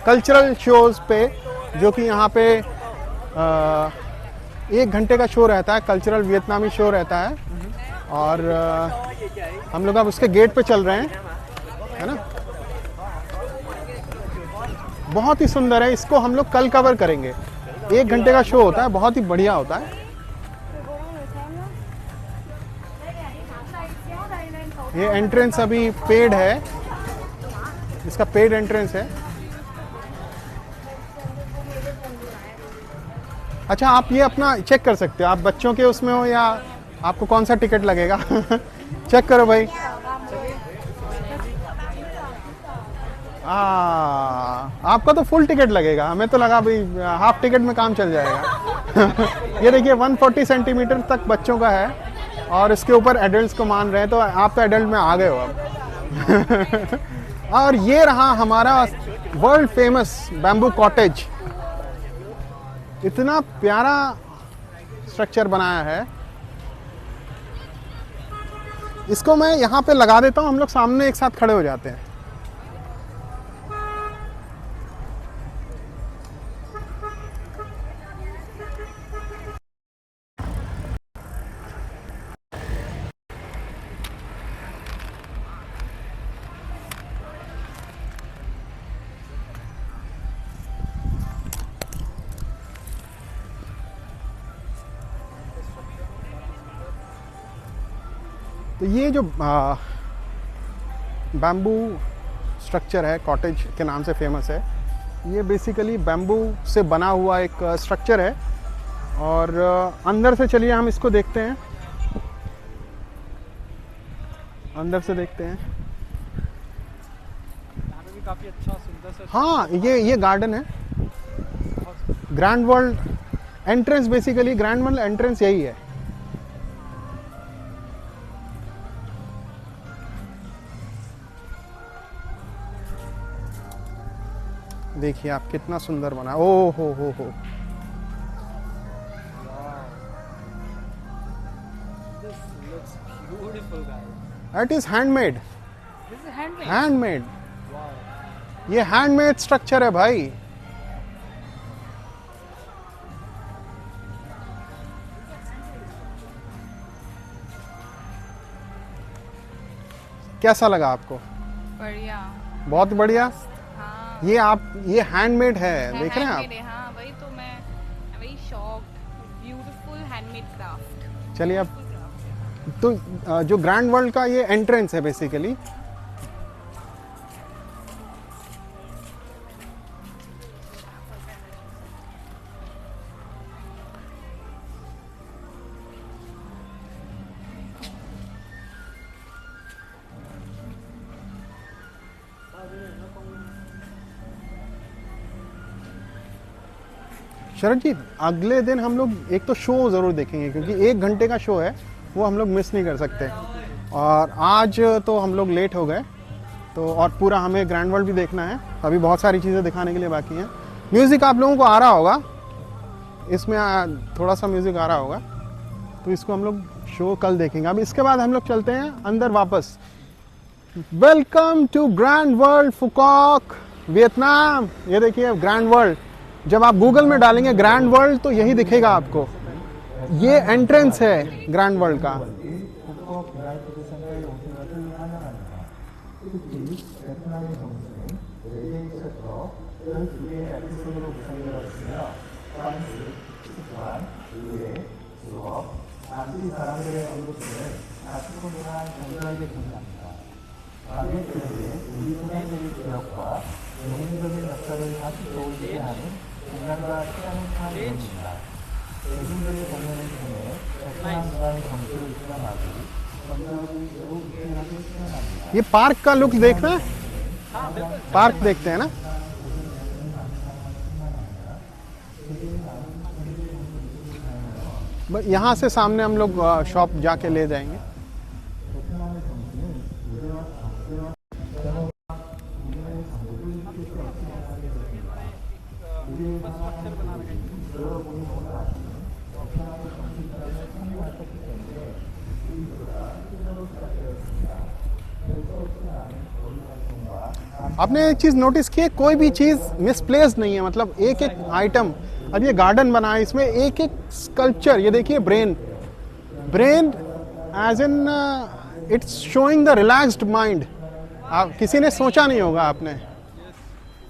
कल्चरल शोज़ पे, जो कि यहाँ पे 1 घंटे का शो रहता है, कल्चरल वियतनामी शो रहता है, और हम लोग अब उसके गेट पे चल रहे हैं, है ना। बहुत ही सुंदर है, इसको हम लोग कल कवर करेंगे। 1 घंटे का शो होता है, बहुत ही बढ़िया होता है। ये एंट्रेंस अभी पेड है, इसका पेड एंट्रेंस है। अच्छा, आप ये अपना चेक कर सकते हो, आप बच्चों के उसमें हो या आपको कौन सा टिकट लगेगा चेक करो भाई। आपका तो फुल टिकट लगेगा, हमें तो लगा भाई हाफ टिकट में काम चल जाएगा ये देखिए 140 सेंटीमीटर तक बच्चों का है, और इसके ऊपर एडल्ट्स को मान रहे हैं, तो आप तो एडल्ट में आ गए हो अब और ये रहा हमारा वर्ल्ड फेमस बैम्बू कॉटेज। इतना प्यारा स्ट्रक्चर बनाया है, इसको मैं यहाँ पे लगा देता हूँ, हम लोग सामने एक साथ खड़े हो जाते हैं। तो ये जो बैम्बू स्ट्रक्चर है, कॉटेज के नाम से फेमस है, ये बेसिकली बैम्बू से बना हुआ एक स्ट्रक्चर है, और अंदर से चलिए हम इसको देखते हैं, अंदर से देखते हैं। यहाँ पे भी काफी अच्छा सुंदर सा। हाँ, ये गार्डन है, grand world entrance, basically grand world entrance यही है। देखिए आप, कितना सुंदर बना, ओ हो। This looks beautiful, guys. It is handmade, This is handmade. Handmade, Wow. ये हैंडमेड स्ट्रक्चर है भाई। कैसा लगा आपको? बढ़िया। बहुत बढ़िया। हाँ। ये हैंडमेड है, देख रहे हैं handmade आप। है, हाँ वही तो मैं very shocked, beautiful handmade craft. चलिए अब तो जो ग्रैंड वर्ल्ड का ये एंट्रेंस है बेसिकली, शरद जी, अगले दिन हम लोग एक तो शो ज़रूर देखेंगे, क्योंकि 1 घंटे का शो है, वो हम लोग मिस नहीं कर सकते। और आज तो हम लोग लेट हो गए, तो और पूरा हमें ग्रैंड वर्ल्ड भी देखना है, अभी बहुत सारी चीज़ें दिखाने के लिए बाकी हैं। म्यूज़िक आप लोगों को आ रहा होगा, इसमें थोड़ा सा म्यूज़िक आ रहा होगा, तो इसको हम लोग शो कल देखेंगे। अब इसके बाद हम लोग चलते हैं अंदर वापस। Welcome to grand world Phu Quoc Vietnam. ये देखिए ग्रैंड वर्ल्ड, जब आप गूगल में डालेंगे ग्रैंड वर्ल्ड तो यही दिखेगा आपको। ये एंट्रेंस है ग्रैंड वर्ल्ड का। ये पार्क का लुक देखना है, पार्क देखते हैं ना। यहाँ से सामने हम लोग शॉप जाके ले जाएंगे। आपने एक चीज नोटिस की है, कोई भी चीज मिसप्लेस्ड नहीं है, मतलब एक एक आइटम। अब ये गार्डन बना है, इसमें एक एक स्कल्पचर, ये देखिए brain as in its showing the relaxed mind. आप किसी ने सोचा नहीं होगा आपने,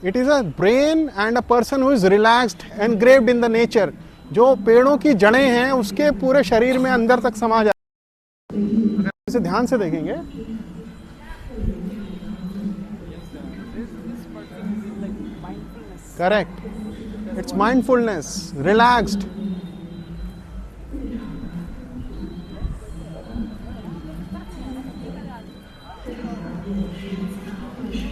it is a brain and a person who is relaxed engraved in the nature. जो पेड़ों की जड़ें हैं उसके पूरे शरीर में अंदर तक समा जाए। इसे ध्यान से देखेंगे, करेक्ट, इट्स माइंडफुलनेस, रिलैक्स्ड।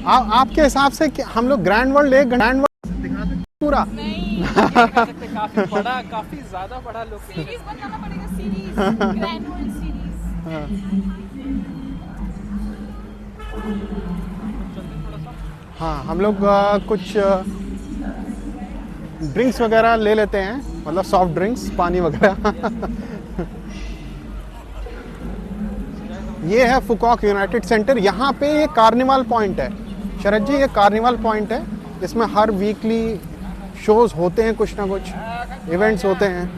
आपके हिसाब से हम लोग ग्रैंड वर्ल्ड दिखा सकते पूरा? नहीं काफी बड़ा, काफी ज्यादा बड़ा लोग सीरीज बनाना पड़ेगा, सीरीज ग्रैंड वर्ल्ड सीरीज। हाँ, हम लोग कुछ ड्रिंक्स वगैरह ले लेते हैं, मतलब सॉफ्ट ड्रिंक्स, पानी वगैरह। ये है फुकॉक यूनाइटेड सेंटर। यहाँ पे ये कार्निवाल पॉइंट है शरद जी, ये कार्निवाल पॉइंट है। इसमें हर वीकली शोज होते हैं, कुछ ना कुछ इवेंट्स होते हैं।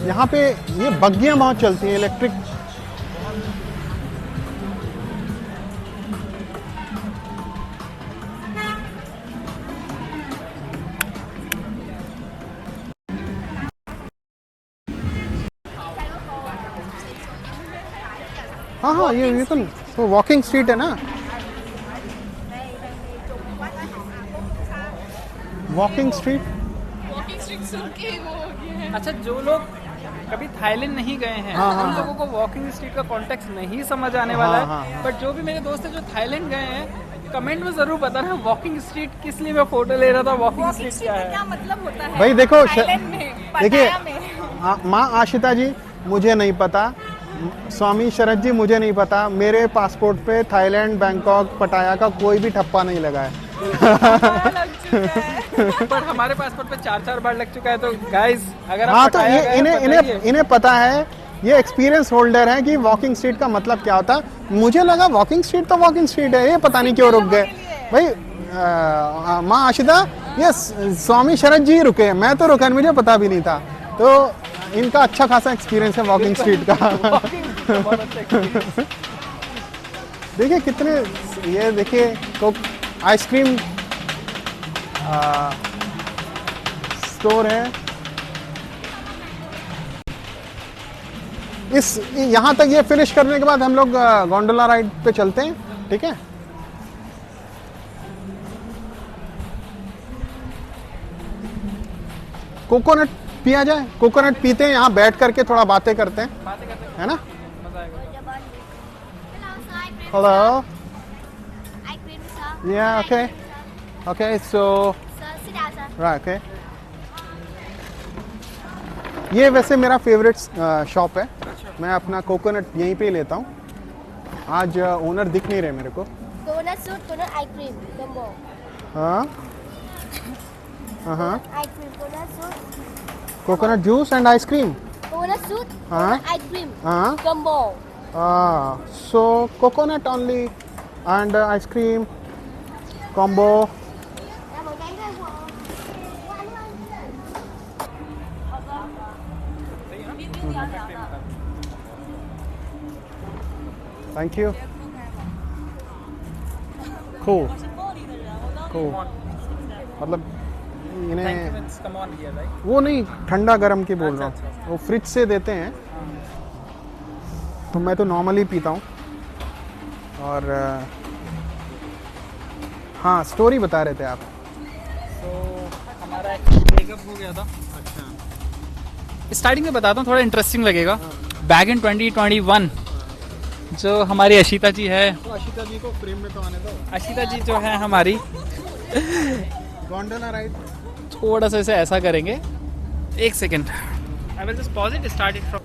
यहाँ पे ये बग्गियाँ बहुत चलती हैं, इलेक्ट्रिक। हाँ हाँ, ये तो वॉकिंग स्ट्रीट है ना, वॉकिंग स्ट्रीट। वॉकिंग स्ट्रीट सुन के वो हो गया है। अच्छा, जो लोग कभी थाईलैंड नहीं गए हैं, हाँ, उन लोगों को वॉकिंग स्ट्रीट का कॉन्टेक्स्ट नहीं समझ आने वाला हाँ, है। बट जो भी मेरे दोस्त हैं जो थाईलैंड गए हैं, कमेंट में जरूर बताना वॉकिंग स्ट्रीट किस लिए मैं फोटो ले रहा था, वॉकिंग स्ट्रीट क्या है। क्या मतलब होता है भाई देखो, थाईलैंड में, देखिए पटाया में। माँ आशिता जी मुझे नहीं पता, स्वामी शरद जी मुझे नहीं पता, मेरे पासपोर्ट पे थाईलैंड, बैंकॉक, पटाया का कोई भी ठप्पा नहीं लगा है। हमारा लग चुका है। पर हमारे पासपोर्ट पे 4 बार लग चुका है। तो गाइस, अगर आप हाँ, तो पटाया गए हैं, बताइए। इन्हें पता है, ये एक्सपीरियंस होल्डर है कि वॉकिंग स्ट्रीट का मतलब क्या होता है। मुझे लगा वॉकिंग स्ट्रीट तो वॉकिंग स्ट्रीट है, ये पता नहीं क्यों रुक गए। भाई माँ आशिता, ये स्वामी शरद जी रुके, मैं तो रुका, मुझे पता भी नहीं था। तो इनका अच्छा खासा एक्सपीरियंस है वॉकिंग स्ट्रीट का। बहुत अच्छा experience। देखिए कितने, ये देखिए तो आइसक्रीम स्टोर है। यहाँ तक ये फिनिश करने के बाद हम लोग गोंडोला राइड पे चलते हैं, ठीक है। कोकोनट पिया जाए, कोकोनट पीते हैं यहाँ बैठ करके, थोड़ा बातें करते हैं, बातें करते है ना? मजा आएगा। Hello, I cream, sir. yeah, okay, okay, so Sir, sit down, sir. right, okay. ये वैसे मेरा फेवरेट शॉप है, मैं अपना कोकोनट यहीं पे ही लेता हूँ। आज ओनर दिख नहीं रहे मेरे को। Coconut soup, coconut ice cream, combo. हाँ हाँ, Ice cream, coconut soup, coconut juice and ice cream. coconut soup, Huh? coconut ice cream, हाँ, combo. so coconut only and ice cream combo. Thank you. Cool. Cool. मतलब इन्हें कम ऑन हियर राइट। वो नहीं, ठंडा गरम की बोल रहा अच्छा, हूँ, वो फ्रिज से देते हैं, तो मैं तो नॉर्मली पीता हूँ। और हाँ, स्टोरी बता रहे थे आप। तो हमारा ब्रेकअप हो गया था। अच्छा, स्टार्टिंग में बताता हूँ, थोड़ा इंटरेस्टिंग लगेगा। बैक इन 2021 जो हमारी अशिता जी है, तो अशिता जी को फ्रेम में तो आने दो। अशिता जी जो है हमारी, गोंडोला राइड। थोड़ा सा इसे ऐसा करेंगे, एक second, I will just pause it, start it from.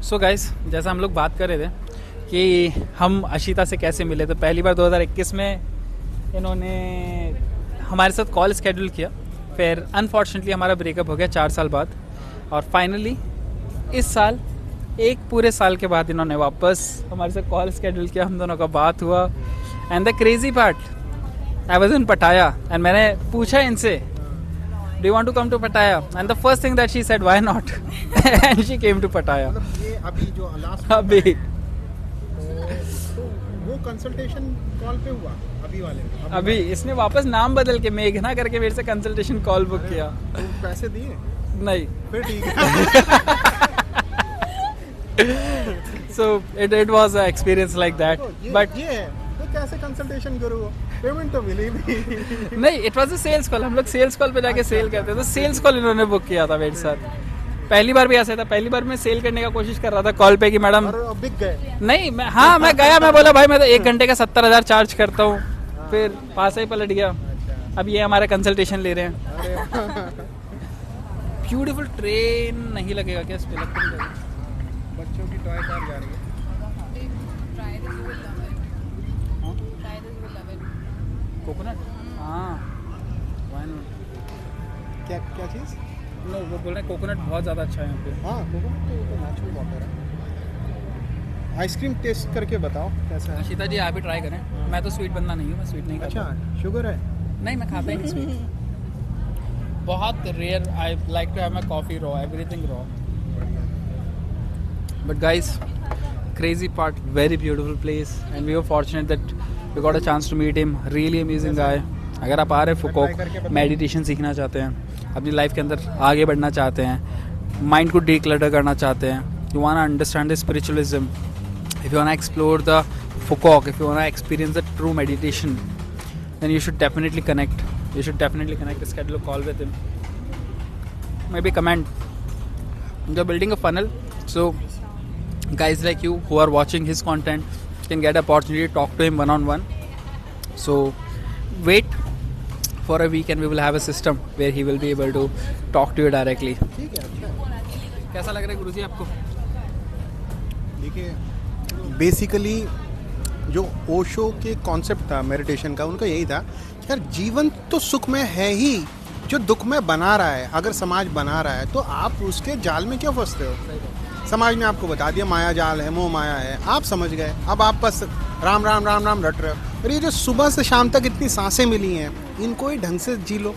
So guys, जैसा हम लोग बात कर रहे थे कि हम अशिता से कैसे मिले, तो पहली बार 2021 में इन्होंने हमारे साथ कॉल स्केड्यूल किया, फिर अनफॉर्चुनेटली हमारा ब्रेकअप हो गया 4 साल बाद, और फाइनली इस साल, एक पूरे साल के बाद इन्होंने वापस हमारे साथ कॉल स्केड्यूल किया, हम दोनों का बात हुआ। And the crazy part, I was in Pattaya and मैंने पूछा इनसे, do you want to come to Pattaya, and the first thing that she said, why not, and she came to Pattaya. मतलब ये अभी जो लास्ट अभी तो वो कंसल्टेशन कॉल पे हुआ अभी वाले अभी इसने वापस नाम बदल के मेघना करके मेरे से कंसल्टेशन कॉल बुक किया। तो पैसे दिए नहीं, फिर ठीक है। so it was an experience like that, तो but ये है, तो कैसे कंसल्टेशन करूँ, पेमेंट तो मिली भी। नहीं, it was a sales call, हम लोग सेल्स कॉल पे जाके सेल करते हैं, तो सेल्स कॉल इन्होंने बुक किया था मेरे साथ। पहली बार भी ऐसा था, पहली बार मैं सेल करने का कोशिश कर रहा था कॉल पे कि मैडम, और अब बिक गए। नहीं मैं, हाँ मैं गया, मैं बोला भाई मैं तो 1 घंटे का 70,000 चार्ज करता हूँ, फिर पास ही पलट गया। अब ये हमारा कंसल्टेशन ले रहे हैं। ब्यूटीफुल ट्रेन नहीं लगेगा क्या इस पे, लगता नहीं लगेगा। बच्चों की टॉय कार जा रही है। कोकोनट, हाँ, why not? क्या क्या चीज़? नहीं, वो बोल रहे हैं कोकोनट बहुत ज़्यादा अच्छा है यहाँ पे। हाँ, कोकोनट तो नेचुरल वाटर है। आइसक्रीम टेस्ट करके बताओ कैसा है। अशिता जी आप भी ट्राई करें, मैं तो स्वीट बंदा नहीं हूँ, मैं स्वीट नहीं खाता। अच्छा, शुगर है? नहीं, मैं खाता ही नहीं स्वीट। बहुत rare, I like to have my coffee raw, everything raw. But guys, crazy part, very beautiful place, and we were fortunate that we got a chance to meet him. Really amazing guy. अगर आप आ रहे फुकोक, मेडिटेशन सीखना चाहते हैं, अपनी लाइफ के अंदर आगे बढ़ना चाहते हैं, माइंड को डीक्लटर करना चाहते हैं, you wanna understand the spiritualism, if you wanna explore the Foucault, if you wanna experience the true meditation, then you should definitely connect. You should definitely connect, schedule a call with him. Maybe comment. They're building a funnel, so guys like you who are watching his content can get opportunity to talk to him one-on-one. So wait for a week and we will have a system where he will be able to talk to you directly. ठीक है, अच्छा है। कैसा लग रहा है गुरुजी आपको? देखिए, बेसिकली जो ओशो के कॉन्सेप्ट था मेडिटेशन का, उनका यही था यार, जीवन तो सुखमय है ही, जो दुखमय बना रहा है, अगर समाज बना रहा है तो आप उसके जाल में क्यों फंसते हो? समाज ने आपको बता दिया माया जाल है, मोह माया है, आप समझ गए, अब आप बस राम राम राम राम रट रहे हो। और ये जो सुबह से शाम तक इतनी सांसें मिली हैं, इनको ही ढंग से जी लो।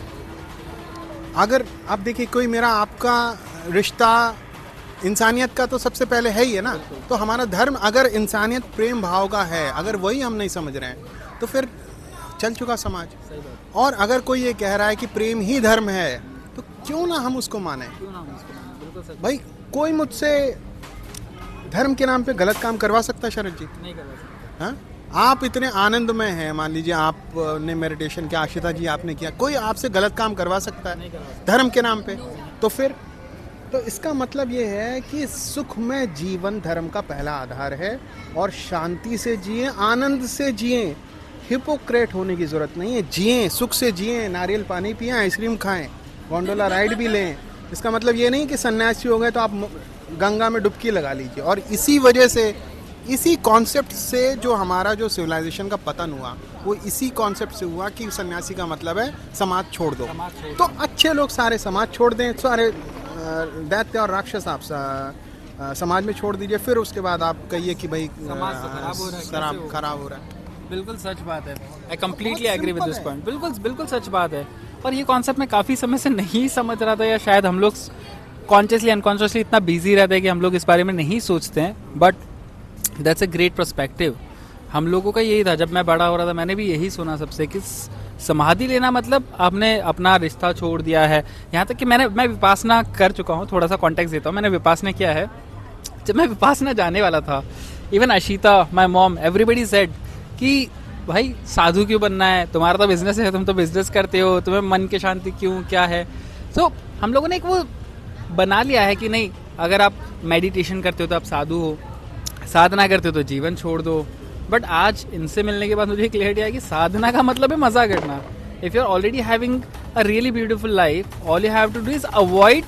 अगर आप देखिए, कोई मेरा आपका रिश्ता इंसानियत का तो सबसे पहले है ही है ना, तो हमारा धर्म अगर इंसानियत प्रेम भाव का है, अगर वही हम नहीं समझ रहे हैं तो फिर चल चुका समाज। और अगर कोई ये कह रहा है कि प्रेम ही धर्म है, तो क्यों ना हम उसको माने। भाई कोई मुझसे धर्म के नाम पे गलत काम करवा सकता है शरद जी? नहीं करवा सकते। हाँ, आप इतने आनंद में हैं, मान लीजिए आपने मेडिटेशन किया, आशिता जी आपने किया, कोई आपसे गलत काम करवा सकता है धर्म के नाम पे? तो फिर तो इसका मतलब ये है कि सुख में जीवन धर्म का पहला आधार है, और शांति से जिए, आनंद से जिए, हिपोक्रेट होने की जरूरत नहीं है, जिए, सुख से जिए, नारियल पानी पिए, आइसक्रीम खाएं, गोंडोला राइड भी लें। इसका मतलब ये नहीं कि सन्यासी हो गए तो आप गंगा में डुबकी लगा लीजिए। और इसी वजह से, इसी कॉन्सेप्ट से जो हमारा जो सिविलाइजेशन का पतन हुआ, वो इसी कॉन्सेप्ट से हुआ कि सन्यासी का मतलब है समाज छोड़ दो। तो अच्छे लोग सारे समाज छोड़ दें, सारे दैत्य और राक्षस आप समाज में छोड़ दीजिए, फिर उसके बाद आप कहिए कि भाई समाज खराब हो रहा है। बिल्कुल सच बात है। I completely agree with this point. बिल्कुल बिल्कुल सच बात है। और ये कॉन्सेप्ट मैं काफ़ी समय से नहीं समझ रहा था, या शायद हम लोग कॉन्शियसली अनकॉन्शियसली इतना बिजी रहते हैं कि हम लोग इस बारे में नहीं सोचते हैं। But that's a great perspective. हम लोगों का यही था, जब मैं बड़ा हो रहा था मैंने भी यही सुना सबसे कि समाधि लेना मतलब आपने अपना रिश्ता छोड़ दिया है। यहाँ तक कि मैं विपासना कर चुका हूँ, थोड़ा सा कॉन्टेक्स्ट देता हूँ। मैंने विपासना किया है। जब मैं विपासना जाने वाला था, even Ashita, my mom, everybody said कि भाई साधु क्यों बनना है, तुम्हारा तो बिजनेस है, तुम तो बिजनेस करते हो, तुम्हें मन की शांति क्यों, क्या है। तो हम लोगों ने एक वो बना लिया है कि नहीं, अगर आप मेडिटेशन करते हो तो आप साधु हो, साधना करते हो तो जीवन छोड़ दो। बट आज इनसे मिलने के बाद मुझे क्लियरिटी आया कि साधना का मतलब है मजा करना। If you are already having a really beautiful life, all you have to do is avoid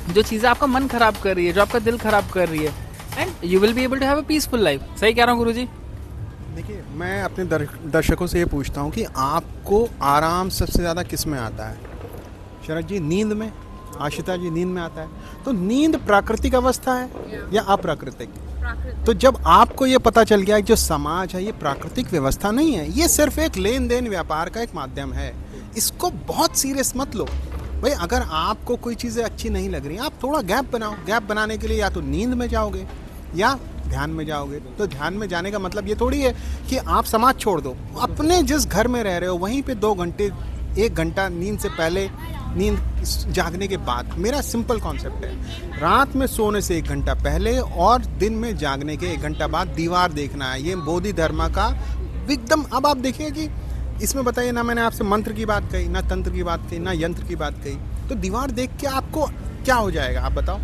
जो चीज़ें आपका मन खराब कर रही है, जो आपका दिल खराब कर रही है, and you will be able to have a peaceful life. सही कह रहा हूँ गुरुजी? देखिए, मैं अपने दर्शकों से ये पूछता हूँ कि आपको आराम सबसे ज़्यादा किस में आता है? शरद जी नींद में, आशिता जी नींद में आता है। तो नींद प्राकृतिक अवस्था है या अप्राकृतिक? तो जब आपको ये पता चल गया कि जो समाज है ये प्राकृतिक व्यवस्था नहीं है, ये सिर्फ एक लेन देन व्यापार का एक माध्यम है, इसको बहुत सीरियस मत लो भाई। अगर आपको कोई चीज़ें अच्छी नहीं लग रही, आप थोड़ा गैप बनाओ। गैप बनाने के लिए या तो नींद में जाओगे या ध्यान में जाओगे। तो ध्यान में जाने का मतलब ये थोड़ी है कि आप समाज छोड़ दो। अपने जिस घर में रह रहे हो वहीं पे 2 घंटे, 1 घंटा नींद से पहले, नींद जागने के बाद। मेरा सिंपल कॉन्सेप्ट है, रात में सोने से 1 घंटा पहले और दिन में जागने के 1 घंटा बाद दीवार देखना है। ये बोधि धर्म का एकदम। अब आप देखिए कि इसमें बताइए ना, मैंने आपसे मंत्र की बात कही, ना तंत्र की बात कही, ना यंत्र की बात कही। तो दीवार देख के आपको क्या हो जाएगा, आप बताओ?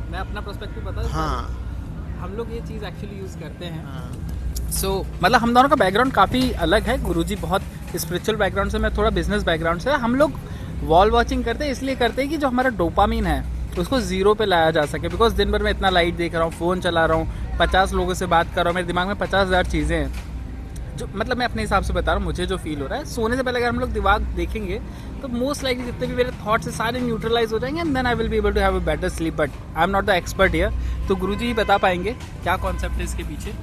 मैं अपना पर्सपेक्टिव बता। हाँ, हम लोग ये चीज़ एक्चुअली यूज़ करते हैं। सो मतलब हम दोनों का बैकग्राउंड काफ़ी अलग है। गुरुजी बहुत स्पिरिचुअल बैकग्राउंड से, मैं थोड़ा बिजनेस बैकग्राउंड से। हम लोग वॉल वॉचिंग करते हैं, इसलिए करते हैं कि जो हमारा डोपामीन है उसको जीरो पे लाया जा सके। बिकॉज दिन भर में इतना लाइट देख रहा हूँ, फ़ोन चला रहा हूँ, 50 लोगों से बात कर रहा हूँ, मेरे दिमाग में 50,000 चीज़ें हैं। जो मतलब मैं अपने हिसाब से बता रहा हूँ, मुझे जो फील हो रहा है, सोने से पहले अगर हम लोग दिमाग देखेंगे तो मोस्ट लाइकली जितने भी मेरे थॉट्स हैं सारे न्यूट्रलाइज हो जाएंगे, and then I will be able to have a better sleep. But I am not the expert here, तो गुरुजी ही बता पाएंगे क्या कॉन्सेप्ट है इसके पीछे।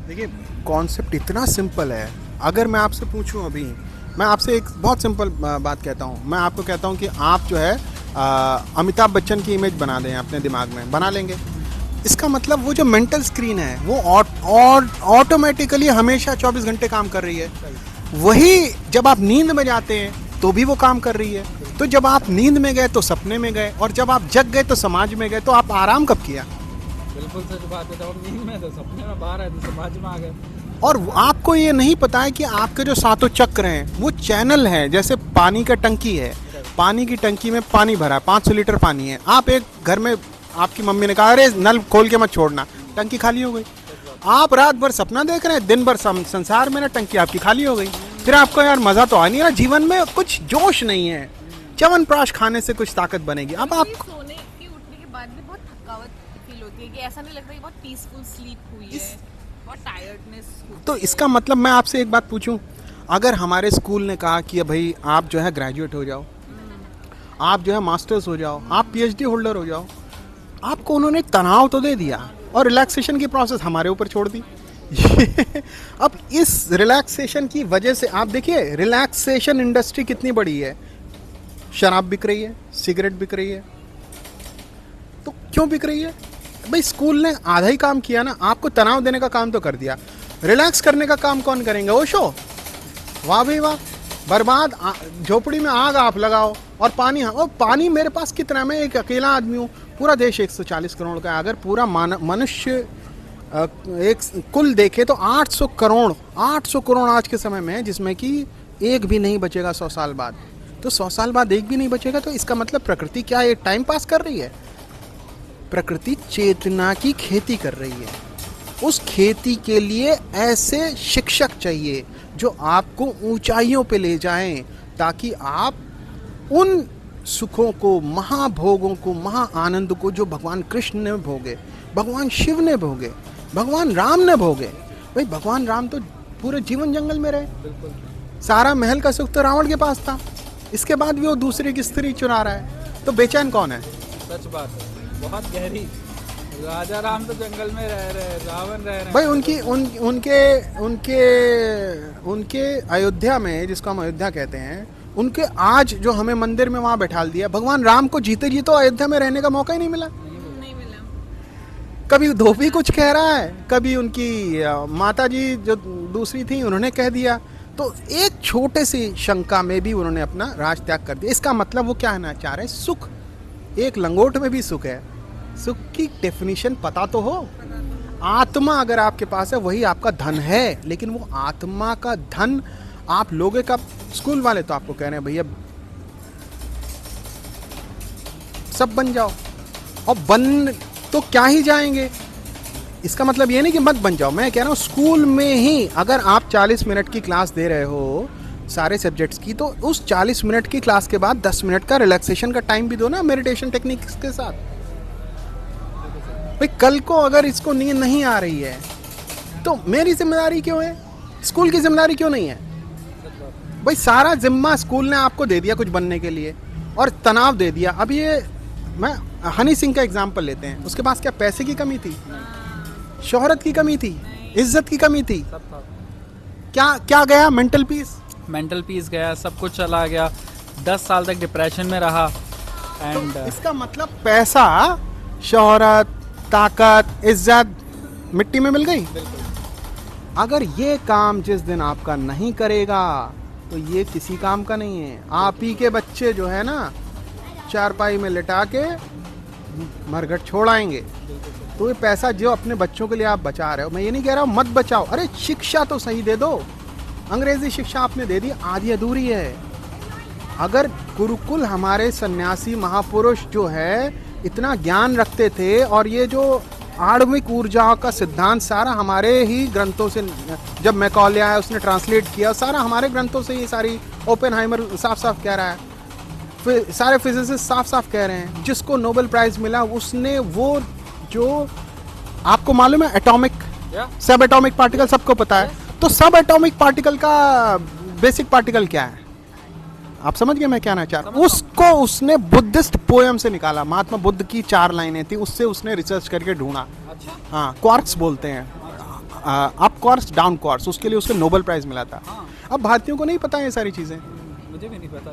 देखिए कॉन्सेप्ट इतना सिंपल है। अगर मैं आपसे पूछूं, अभी मैं आपसे एक बहुत सिंपल बात कहता हूं। मैं आपको कहता हूं कि आप जो है अमिताभ बच्चन की इमेज बना दें अपने दिमाग में, बना लेंगे। इसका मतलब वो जो मेंटल स्क्रीन है वो ऑटोमेटिकली हमेशा 24 घंटे काम कर रही है। वही जब आप नींद में जाते हैं तो भी वो काम कर रही है। तो जब आप नींद में गए तो सपने में गए, और जब आप जग गए तो समाज में गए। तो आप आराम कब किया? बिल्कुल सच बात है। जब हम नींद में तो सपने में बाहर आए तो समाज में आ गए। और आपको ये नहीं पता है कि आपके जो 7 चक्र हैं वो चैनल है। जैसे पानी का टंकी है, पानी की टंकी में पानी भरा, 500 लीटर पानी है। आप एक घर में, आपकी मम्मी ने कहा अरे नल खोल के मत छोड़ना, टंकी खाली हो गई। आप रात भर सपना देख रहे हैं, दिन भर संसार में ना, टंकी आपकी खाली हो गई। फिर आपको यार मजा तो आ नहीं रहा, जीवन में कुछ जोश नहीं है। च्यवनप्राश खाने से कुछ ताकत बनेगी। अब आप सोने के उठने के बाद भी बहुत थकावट फील होती है, कि ऐसा नहीं लगता कि बहुत पीसफुल स्लीप हुई है, बहुत टायर्डनेस। तो इसका मतलब मैं आपसे एक बात पूछूं, अगर हमारे स्कूल ने कहा कि भाई आप जो है ग्रेजुएट हो जाओ, आप जो है मास्टर्स हो जाओ, आप पीएचडी होल्डर हो जाओ, आपको उन्होंने तनाव तो दे दिया और रिलैक्सेशन की प्रोसेस हमारे ऊपर छोड़ दी। अब इस रिलैक्सेशन की वजह से आप देखिए रिलैक्सेशन इंडस्ट्री कितनी बड़ी है। शराब बिक रही है, सिगरेट बिक रही है। तो क्यों बिक रही है भाई? स्कूल ने आधा ही काम किया ना, आपको तनाव देने का काम तो कर दिया, रिलैक्स करने का काम कौन करेंगे? ओशो। वाह भाई वाह, बर्बाद। झोपड़ी में आग आप लगाओ और पानी, और पानी मेरे पास कितना है? मैं एक अकेला आदमी हूँ, पूरा देश 140 करोड़ का है। अगर पूरा मनुष्य एक कुल देखे तो 800 करोड़ आज के समय में है, जिसमें कि एक भी नहीं बचेगा 100 साल बाद। तो 100 साल बाद एक भी नहीं बचेगा, तो इसका मतलब प्रकृति क्या ये टाइम पास कर रही है? प्रकृति चेतना की खेती कर रही है। उस खेती के लिए ऐसे शिक्षक चाहिए जो आपको ऊंचाइयों पे ले जाएं, ताकि आप उन सुखों को, महाभोगों को, महा आनंद को जो भगवान कृष्ण ने भोगे, भगवान शिव ने भोगे, भगवान राम ने भोगे। भाई भगवान राम तो पूरे जीवन जंगल में रहे, सारा महल का सुख तो रावण के पास था, इसके बाद भी वो दूसरे की स्त्री चुरा रहा है, तो बेचैन कौन है? सच बात है, बहुत गहरी। राजा राम तो जंगल में रह रहे, रावण रह रहे। भाई उनके अयोध्या में, जिसको हम अयोध्या कहते हैं, उनके आज जो हमें मंदिर में वहां बैठा दिया, भगवान राम को जीते जी तो अयोध्या में रहने का मौका ही नहीं मिला। कभी धोबी कुछ कह रहा है, कभी उनकी माता जी जो दूसरी थी उन्होंने कह दिया, तो एक छोटे सी शंका में भी उन्होंने अपना राज त्याग कर दिया। इसका मतलब वो क्या कहना चाह रहे हैं? सुख, एक लंगोट में भी सुख है। सुख की डेफिनेशन पता तो हो। आत्मा अगर आपके पास है वही आपका धन है, लेकिन वो आत्मा का धन आप लोगे कब? स्कूल वाले तो आपको कह रहे हैं भैया सब बन जाओ, और बन तो क्या ही जाएंगे। इसका मतलब ये नहीं कि मत बन जाओ, मैं कह रहा हूँ स्कूल में ही अगर आप 40 मिनट की क्लास दे रहे हो सारे सब्जेक्ट्स की, तो उस 40 मिनट की क्लास के बाद 10 मिनट का रिलैक्सेशन का टाइम भी दो ना, मेडिटेशन टेक्निक्स के साथ। भाई कल को अगर इसको नींद नहीं आ रही है तो मेरी जिम्मेदारी क्यों है? स्कूल की जिम्मेदारी क्यों नहीं है? भाई सारा जिम्मा स्कूल ने आपको दे दिया कुछ बनने के लिए, और तनाव दे दिया। अब ये मैं हनी सिंह का एग्जाम्पल लेते हैं, उसके पास क्या पैसे की कमी थी? शोहरत की कमी थी? इज्जत की कमी थी? क्या गया? मेंटल पीस गया, सब कुछ चला गया, 10 साल तक डिप्रेशन में रहा। एंड तो इसका मतलब पैसा, शोहरत, ताकत, इज्जत मिट्टी में मिल गई। अगर ये काम जिस दिन आपका नहीं करेगा तो ये किसी काम का नहीं है। आप ही के बच्चे जो है ना, चारपाई में लिटा के मरघट छोड़ आएंगे। तो ये पैसा जो अपने बच्चों के लिए आप बचा रहे हो, मैं ये नहीं कह रहा हूँ मत बचाओ, अरे शिक्षा तो सही दे दो। अंग्रेजी शिक्षा आपने दे दी, आधी अधूरी है। अगर गुरुकुल, हमारे सन्यासी महापुरुष जो है इतना ज्ञान रखते थे, और ये जो आणविक ऊर्जा का सिद्धांत सारा हमारे ही ग्रंथों से, जब मैकॉले आया उसने ट्रांसलेट किया, सारा हमारे ग्रंथों से ये सारी, ओपेनहाइमर साफ साफ कह रहा है, फिर सारे फिजिसिस्ट साफ साफ कह रहे हैं। जिसको नोबेल प्राइज मिला उसने वो जो, आपको मालूम है एटॉमिक, सब एटॉमिक पार्टिकल सबको पता है, तो सब एटॉमिक पार्टिकल का बेसिक पार्टिकल क्या है? आप समझ गए मैं क्या कहना चाह रहा हूँ? उसको उसने बुद्धिस्ट पोयम से निकाला, महात्मा बुद्ध की 4 लाइनें थी, उससे उसने रिसर्च करके ढूंढा। अच्छा। हाँ, क्वार्क्स बोलते हैं, अप क्वार्क्स डाउन क्वार्क्स, उसके लिए उसको नोबेल प्राइज मिला था। अब भारतीयों को नहीं पता ये सारी चीजें, मुझे भी नहीं पता।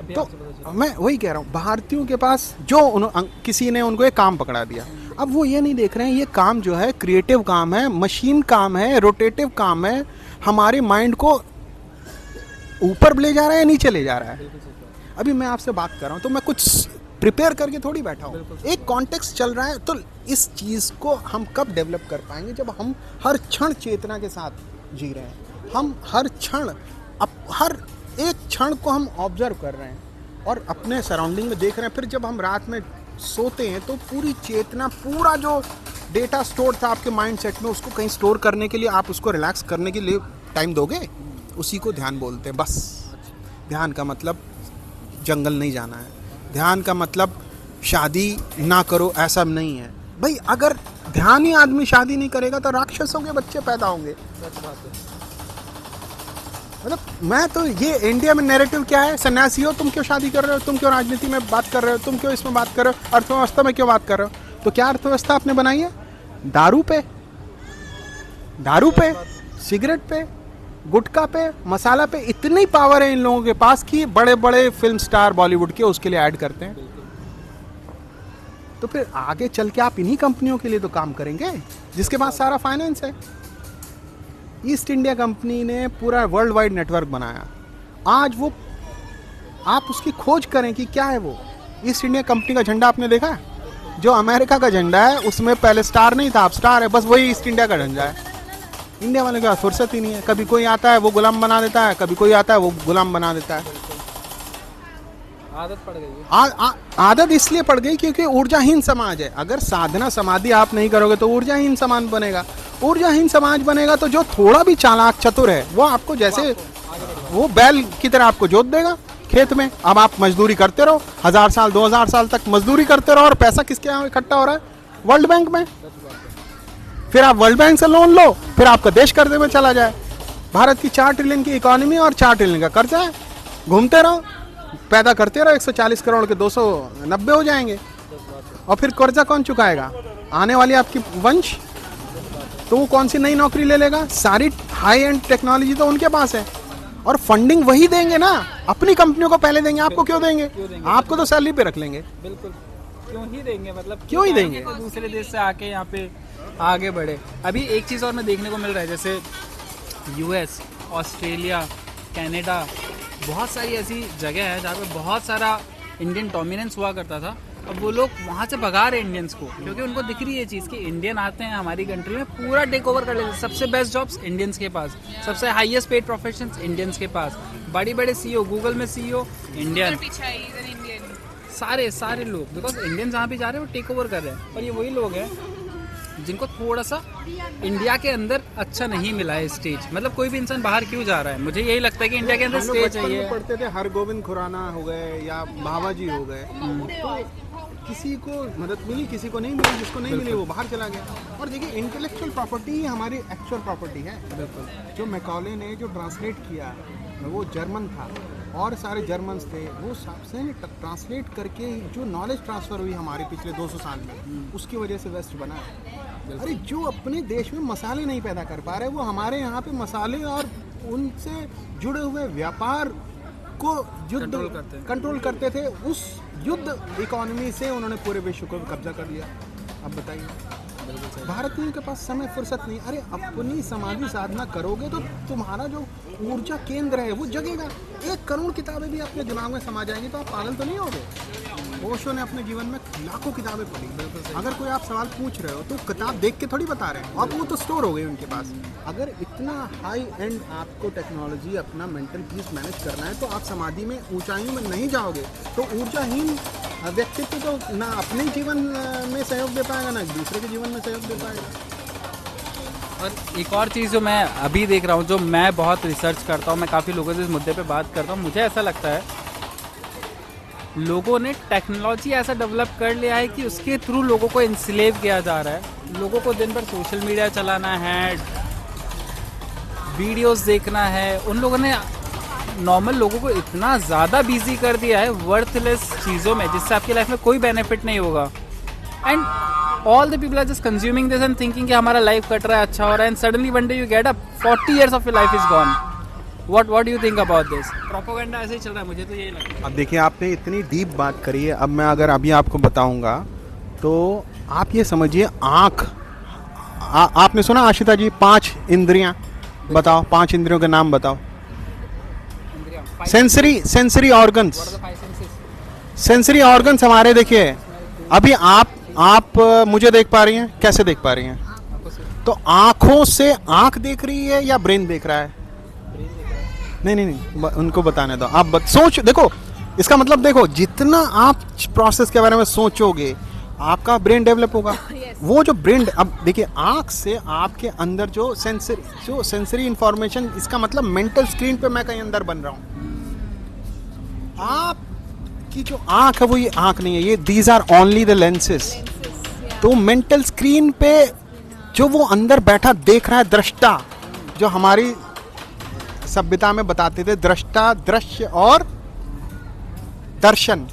तो मैं वही कह रहा हूँ, भारतीयों के पास जो किसी ने उनको एक काम पकड़ा दिया, अब वो ये नहीं देख रहे हैं ये काम जो है क्रिएटिव काम है, मशीन काम है, रोटेटिव काम है, हमारे माइंड को ऊपर ले जा रहा है या नीचे ले जा रहा है। अभी मैं आपसे बात कर रहा हूँ तो मैं कुछ प्रिपेयर करके थोड़ी बैठा हूँ, एक कॉन्टेक्स्ट चल रहा है। तो इस चीज़ को हम कब डेवलप कर पाएंगे? जब हम हर क्षण चेतना के साथ जी रहे हैं, हम हर क्षण, हर एक क्षण को हम ऑब्जर्व कर रहे हैं और अपने सराउंडिंग में देख रहे हैं। फिर जब हम रात में सोते हैं तो पूरी चेतना, पूरा जो डेटा स्टोर था आपके माइंड सेट में, उसको कहीं स्टोर करने के लिए आप उसको रिलैक्स करने के लिए टाइम दोगे, उसी को ध्यान बोलते हैं। बस ध्यान का मतलब जंगल नहीं जाना है, ध्यान का मतलब शादी ना करो ऐसा नहीं है भाई। अगर ध्यान ही आदमी शादी नहीं करेगा तो राक्षसों के बच्चे पैदा होंगे। मतलब मैं तो ये इंडिया में नैरेटिव क्या है, सन्यासी हो तुम क्यों शादी कर रहे हो, तुम क्यों राजनीति में बात कर रहे हो, तुम क्यों इसमें बात कर रहे हो, अर्थव्यवस्था में क्यों बात कर रहे हो? तो क्या अर्थव्यवस्था आपने बनाई है? दारू पे, सिगरेट पे, गुटखा पे, मसाला पे। इतनी पावर है इन लोगों के पास कि बड़े बड़े फिल्म स्टार बॉलीवुड के उसके लिए ऐड करते हैं। तो फिर आगे चल के आप इन्हीं कंपनियों के लिए तो काम करेंगे जिसके पास सारा फाइनेंस है। ईस्ट इंडिया कंपनी ने पूरा वर्ल्ड वाइड नेटवर्क बनाया। आज वो, आप उसकी खोज करें कि क्या है वो। ईस्ट इंडिया कंपनी का झंडा आपने देखा है? जो अमेरिका का झंडा है उसमें पहले स्टार नहीं था, अब स्टार है, बस वही ईस्ट इंडिया का झंडा है। इंडिया वाले के पास फुर्सत ही नहीं है, कभी कोई आता है वो गुलाम बना देता है, कभी कोई आता है वो गुलाम बना देता है। आदत पड़ गई है। आदत इसलिए पड़ गई क्योंकि ऊर्जाहीन समाज है। अगर साधना समाधि आप नहीं करोगे तो ऊर्जाहीन समाज बनेगा। ऊर्जाहीन समाज बनेगा तो जो थोड़ा भी चालाक चतुर है वो आपको जैसे वो बैल की तरह आपको जोत देगा खेत में। अब आप मजदूरी करते रहो, 1000 साल 2000 साल तक मजदूरी करते रहो, और पैसा किसके यहाँ इकट्ठा हो रहा है? वर्ल्ड बैंक में। फिर आप वर्ल्ड बैंक से लोन लो, फिर आपका देश कर्जे में चला जाए। भारत की 4 ट्रिलियन की इकोनॉमी और 4 ट्रिलियन का कर्जा है। घूमते रहो, पैदा करते रहो, 140 करोड़ के 290 हो जाएंगे, और फिर कर्जा कौन चुकाएगा? आने वाली आपकी वंश। तो वो कौन सी नई नौकरी ले लेगा? सारी हाई एंड टेक्नोलॉजी तो उनके पास है, और फंडिंग वही देंगे ना, अपनी कंपनियों को पहले देंगे। आपको क्यों देंगे? आपको तो सैलरी पे रख लेंगे। बिल्कुल, क्यों ही देंगे, मतलब क्यों ही देंगे? तो दूसरे देश से आके यहाँ पे आगे बढ़े। अभी एक चीज़ और मैं देखने को मिल रहा है, जैसे यूएस, ऑस्ट्रेलिया, कनाडा, बहुत सारी ऐसी जगह है जहाँ पे बहुत सारा इंडियन डोमिनेंस हुआ करता था। अब वो लोग वहाँ से भगा रहे इंडियंस को, क्योंकि उनको दिख रही है चीज़ कि इंडियन आते हैं हमारी कंट्री में, पूरा टेक ओवर कर लेते हैं। सबसे बेस्ट जॉब्स इंडियंस के पास, सबसे हाईएस्ट पेड प्रोफेशंस इंडियंस के पास, बड़े बड़े सीईओ, गूगल में सीईओ इंडियन, सारे लोग, बिकॉज इंडियन जहाँ भी जा रहे हैं वो टेक ओवर कर रहे हैं। और ये वही लोग हैं जिनको थोड़ा सा इंडिया के अंदर अच्छा नहीं मिला है स्टेज। मतलब कोई भी इंसान बाहर क्यों जा रहा है, मुझे यही लगता है कि इंडिया के अंदर स्टेज चाहिए। पढ़ते थे हरगोविंद खुराना हो गए या बाबाजी हो गए, तो किसी को मदद मिली, किसी को नहीं मिली, जिसको नहीं मिली वो बाहर चला गया। और देखिए, इंटेलेक्चुअल प्रॉपर्टी ही हमारी एक्चुअल प्रॉपर्टी है। बिल्कुल, जो मैकॉले ने जो ट्रांसलेट किया वो जर्मन था, और सारे जर्मन्स थे, वो सबसे ट्रांसलेट करके जो नॉलेज ट्रांसफ़र हुई हमारे पिछले 200 साल में, उसकी वजह से वेस्ट बना है। अरे जो अपने देश में मसाले नहीं पैदा कर पा रहे, वो हमारे यहाँ पे मसाले और उनसे जुड़े हुए व्यापार को युद्ध कंट्रोल करते थे। उस युद्ध इकोनॉमी से उन्होंने पूरे विश्व को कब्जा कर लिया। अब बताइए, भारतीयों के पास समय फुर्सत नहीं। अरे अपनी समाधि साधना करोगे तो तुम्हारा जो ऊर्जा केंद्र है वो जगेगा। 1 करोड़ किताबें भी अपने दिमाग में समा जाएंगी तो आप पागल तो नहीं होगे। ओशो ने अपने जीवन में लाखों किताबें पढ़ी। अगर कोई आप सवाल पूछ रहे हो तो किताब देख के थोड़ी बता रहे हैं, और वो तो स्टोर हो गई उनके पास। अगर इतना हाई एंड आपको टेक्नोलॉजी, अपना मेंटल पीस मैनेज करना है तो आप समाधि में, ऊंचाइयों में नहीं जाओगे तो ऊर्जाहीन व्यक्तित्व तो ना अपने जीवन में सहयोग दे पाएगा, ना दूसरे के जीवन में सहयोग दे पाएगा। और एक और चीज़ जो मैं अभी देख रहा हूँ, जो मैं बहुत रिसर्च करता हूँ, मैं काफ़ी लोगों से इस मुद्दे पे बात करता हूँ, मुझे ऐसा लगता है लोगों ने टेक्नोलॉजी ऐसा डेवलप कर लिया है कि उसके थ्रू लोगों को इंस्लेव किया जा रहा है। लोगों को दिन भर सोशल मीडिया चलाना है, वीडियोस देखना है। उन लोगों ने नॉर्मल लोगों को इतना ज़्यादा बिजी कर दिया है वर्थलेस चीज़ों में, जिससे आपकी लाइफ में कोई बेनिफिट नहीं होगा। And all the people are just consuming this and thinking कि हमारा लाइफ कट रहा है, अच्छा हो रहा है, and suddenly one day you get up 40 years of your life is gone. What do you think about this? Propaganda ऐसे ही चल रहा है, मुझे तो यही लगता है। अब देखिए, आपने इतनी डीप बात करी है। अब मैं अगर अभी आपको बताऊंगा तो आप ये समझिए, आँख, आपने सुना आशिता जी 5 इंद्रियां बताओ, 5 इंद्रियों के नाम बताओ। सेंसरी ऑर्गन्स, सेंसरी ऑर्गन्स हमारे, देखिए अभी आप मुझे देख पा रही हैं, कैसे देख पा रही हैं? तो आंखों से आंख देख रही है या ब्रेन देख रहा है? नहीं, उनको बताने दो। आप सोच, देखो इसका मतलब, देखो जितना आप प्रोसेस के बारे में सोचोगे आपका ब्रेन डेवलप होगा। वो जो ब्रेन, अब देखिए, आंख से आपके अंदर जो सेंसरी इंफॉर्मेशन, इसका मतलब मेंटल स्क्रीन पे मैं कहीं अंदर बन रहा हूँ। आपकी जो आंख है वो ये आंख नहीं है, ये these are only the lenses. तो मेंटल स्क्रीन पे जो वो अंदर बैठा देख रहा है, दृष्टा, जो हमारी सभ्यता में बताते थे, दृष्टा, दृश्य और दर्शन।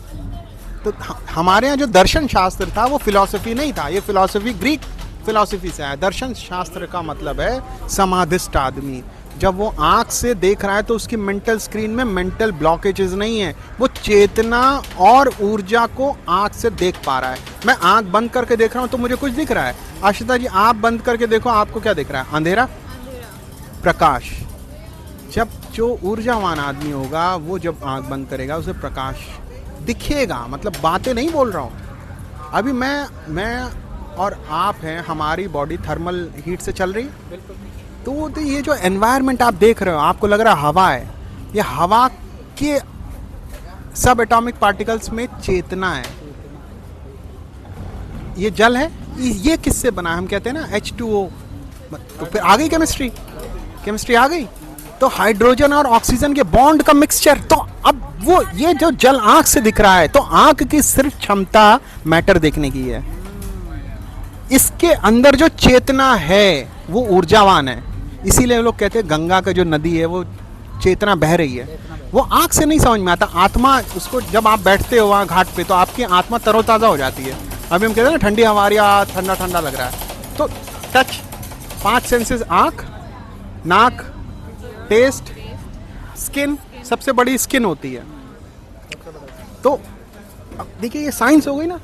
तो हमारे यहाँ जो दर्शन शास्त्र था वो फिलॉसफी नहीं था। ये फिलॉसफी ग्रीक फिलॉसफी से आया। दर्शन शास्त्र का मतलब है समाधिस्थ आदमी। जब वो आँख से देख रहा है तो उसकी मेंटल स्क्रीन में मेंटल ब्लॉकेजेस नहीं है, वो चेतना और ऊर्जा को आँख से देख पा रहा है। मैं आँख बंद करके देख रहा हूँ तो मुझे कुछ दिख रहा है। आशिता जी, आप बंद करके देखो, आपको क्या दिख रहा है? अंधेरा, प्रकाश। जब जो ऊर्जावान आदमी होगा वो जब आँख बंद करेगा उसे प्रकाश दिखेगा। मतलब बातें नहीं बोल रहा हूँ, अभी मैं और आप हैं, हमारी बॉडी थर्मल हीट से चल रही है। बिल्कुल। तो ये जो एनवायरनमेंट आप देख रहे हो, आपको लग रहा है हवा है, ये हवा के सब एटॉमिक पार्टिकल्स में चेतना है। ये जल है, ये किससे बना है? हम कहते हैं ना H2O। तो फिर आ गई केमिस्ट्री आ गई। तो हाइड्रोजन और ऑक्सीजन के बॉन्ड का मिक्सचर। तो अब वो ये जो जल आंख से दिख रहा है, तो आंख की सिर्फ क्षमता मैटर देखने की है। इसके अंदर जो चेतना है वो ऊर्जावान है। इसीलिए लोग कहते हैं गंगा का जो नदी है वो चेतना बह रही है। वो आंख से नहीं समझ में आता। आत्मा, उसको जब आप बैठते हो वहाँ घाट पे, तो आपकी आत्मा तरोताज़ा हो जाती है। अभी हम कहते हैं ना ठंडी हवा आ रही है, ठंडा ठंडा लग रहा है। तो टच, 5 सेंसेस, आंख, नाक, टेस्ट, स्किन, सबसे बड़ी स्किन होती है। तो अब देखिए ये साइंस हो गई ना।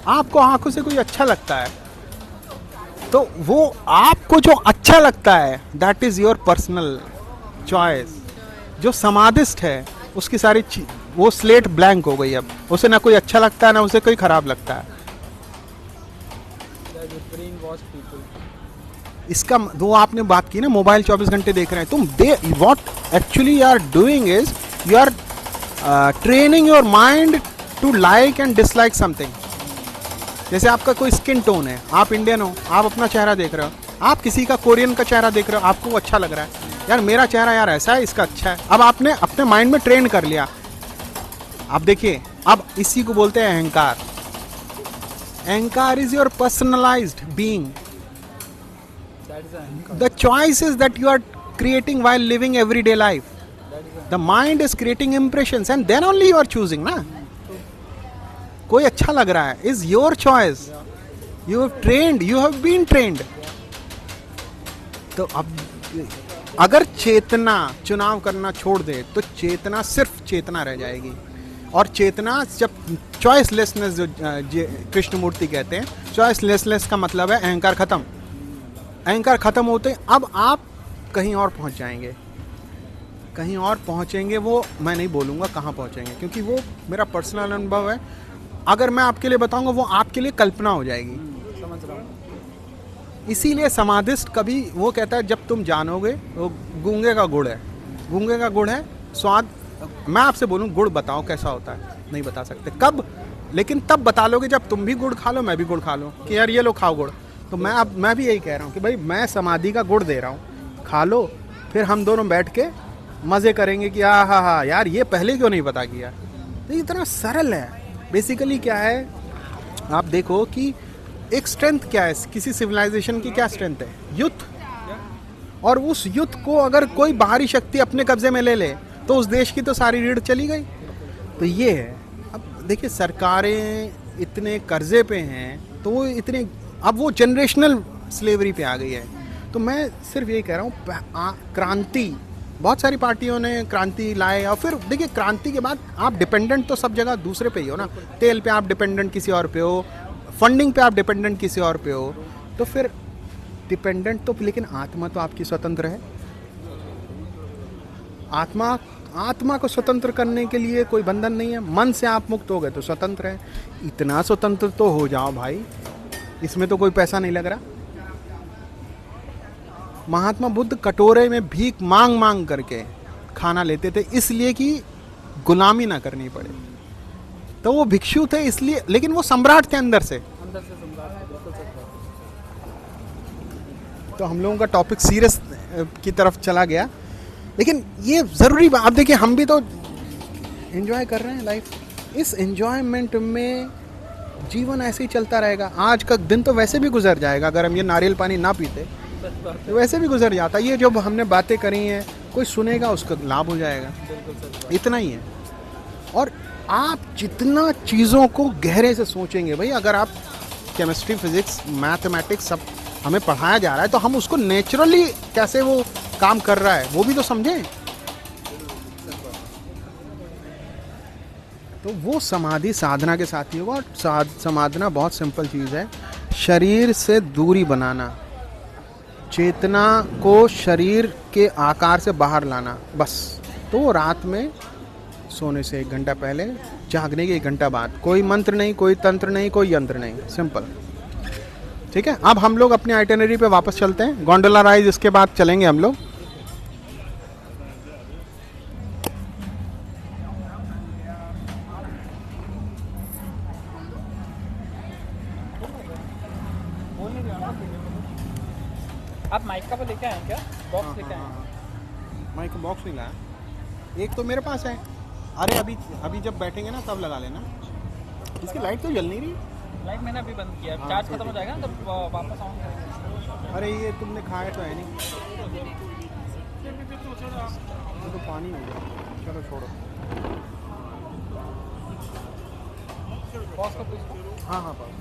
आपको आंखों से कोई अच्छा लगता है, तो वो आपको जो अच्छा लगता है that is your personal choice. जो समाधिस्ट है उसकी सारी वो स्लेट ब्लैंक हो गई। अब उसे ना कोई अच्छा लगता है ना उसे कोई खराब लगता है। इसका वो आपने बात की ना, मोबाइल 24 घंटे देख रहे हैं तुम। What actually you are doing is you are training your mind to like and dislike something. जैसे आपका कोई स्किन टोन है, आप इंडियन हो, आप अपना चेहरा देख रहे हो, आप किसी का कोरियन का चेहरा देख रहे हो, आपको वो अच्छा लग रहा है, यार मेरा चेहरा यार ऐसा है, इसका अच्छा है। अब आपने अपने माइंड में ट्रेन कर लिया। अब देखिए, अब इसी को बोलते हैं अहंकार। अहंकार is your personalised being. The choices that you are creating while living everyday life. The mind is creating impressions and then only you are choosing, ना? कोई अच्छा लग रहा है, is your choice. You have trained, you have been trained. तो अब अगर चेतना चुनाव करना छोड़ दे तो चेतना सिर्फ चेतना रह जाएगी। और चेतना जब चॉइसलेसनेस, जो कृष्णमूर्ति कहते हैं, चॉइसलेसनेस का मतलब है अहंकार खत्म। अहंकार खत्म होते अब आप कहीं और पहुंच जाएंगे, कहीं और पहुंचेंगे। वो मैं नहीं बोलूँगा कहाँ पहुंचेंगे, क्योंकि वो मेरा पर्सनल अनुभव है। अगर मैं आपके लिए बताऊंगा वो आपके लिए कल्पना हो जाएगी। समझ रहा हूँ। इसीलिए समाधिस्ट कभी वो कहता है जब तुम जानोगे, वो गूंगे का गुड़ है, गूंगे का गुड़ है स्वाद। मैं आपसे बोलूँ गुड़ बताओ कैसा होता है, नहीं बता सकते। कब? लेकिन तब बता लोगे जब तुम भी गुड़ खा लो, मैं भी गुड़ खा लो, कि यार ये लो खाओ गुड़। तो मैं भी यही कह रहा हूँ कि भाई मैं समाधि का गुड़ दे रहा हूँ, खा लो, फिर हम दोनों बैठ के मज़े करेंगे कि हाँ यार ये पहले क्यों नहीं पता किया। तो इतना सरल है। बेसिकली क्या है, आप देखो कि एक स्ट्रेंथ क्या है, किसी सिविलाइजेशन की क्या स्ट्रेंथ है? युद्ध। और उस युद्ध को अगर कोई बाहरी शक्ति अपने कब्जे में ले ले तो उस देश की तो सारी रीढ़ चली गई। तो ये है। अब देखिए सरकारें इतने कर्जे पे हैं, तो वो इतने, अब वो जनरेशनल स्लेवरी पे आ गई है। तो मैं सिर्फ यही कह रहा हूँ, क्रांति, बहुत सारी पार्टियों ने क्रांति लाए, और फिर देखिए क्रांति के बाद आप डिपेंडेंट तो सब जगह दूसरे पे ही हो ना। तेल पे आप डिपेंडेंट किसी और पे हो, फंडिंग पे आप डिपेंडेंट किसी और पे हो, तो फिर डिपेंडेंट तो, लेकिन आत्मा तो आपकी स्वतंत्र है। आत्मा को स्वतंत्र करने के लिए कोई बंधन नहीं है। मन से आप मुक्त हो गए तो स्वतंत्र है। इतना स्वतंत्र तो हो जाओ भाई, इसमें तो कोई पैसा नहीं लग रहा। महात्मा बुद्ध कटोरे में भीख मांग मांग करके खाना लेते थे, इसलिए कि गुलामी ना करनी पड़े। तो वो भिक्षु थे इसलिए, लेकिन वो सम्राट थे अंदर से सम्राट। बिल्कुल सच बात। तो हम लोगों का टॉपिक सीरियस की तरफ चला गया, लेकिन ये ज़रूरी बात। आप देखिए हम भी तो एंजॉय कर रहे हैं लाइफ। इस एंजॉयमेंट में जीवन ऐसे ही चलता रहेगा। आज का दिन तो वैसे भी गुजर जाएगा, अगर हम ये नारियल पानी ना पीते तो वैसे भी गुजर जाता। ये जो हमने बातें करी हैं, कोई सुनेगा उसका लाभ हो जाएगा, इतना ही है। और आप जितना चीज़ों को गहरे से सोचेंगे, भाई अगर आप केमिस्ट्री, फिजिक्स, मैथमेटिक्स सब हमें पढ़ाया जा रहा है, तो हम उसको नेचुरली कैसे वो काम कर रहा है वो भी तो समझें। तो वो समाधि साधना के साथ ही होगा। समाधना बहुत सिंपल चीज़ है, शरीर से दूरी बनाना, चेतना को शरीर के आकार से बाहर लाना, बस। तो वो रात में सोने से 1 घंटा पहले, जागने के 1 घंटा बाद। कोई मंत्र नहीं, कोई तंत्र नहीं, कोई यंत्र नहीं, सिंपल। ठीक है, अब हम लोग अपनी आइटिनरी पे वापस चलते हैं। गोंडोला राइड इसके बाद चलेंगे हम लोग। आप माइक का वो लेके आए क्या? बॉक्स लेके आए? माइक बॉक्स नहीं लाया, एक तो मेरे पास है। अरे अभी जब बैठेंगे ना तब लगा लेना। इसकी लाइट तो जल नहीं रही। लाइट मैंने अभी बंद किया, हाँ, चार्ज ठीक खत्म हो है। जाएगा ना तब वापस आऊँगा। अरे ये तुमने खाया तो है नहीं, ये तो पानी हो गया। चलो छोड़ो। बॉक्स को पूछ हाँ हाँ, पास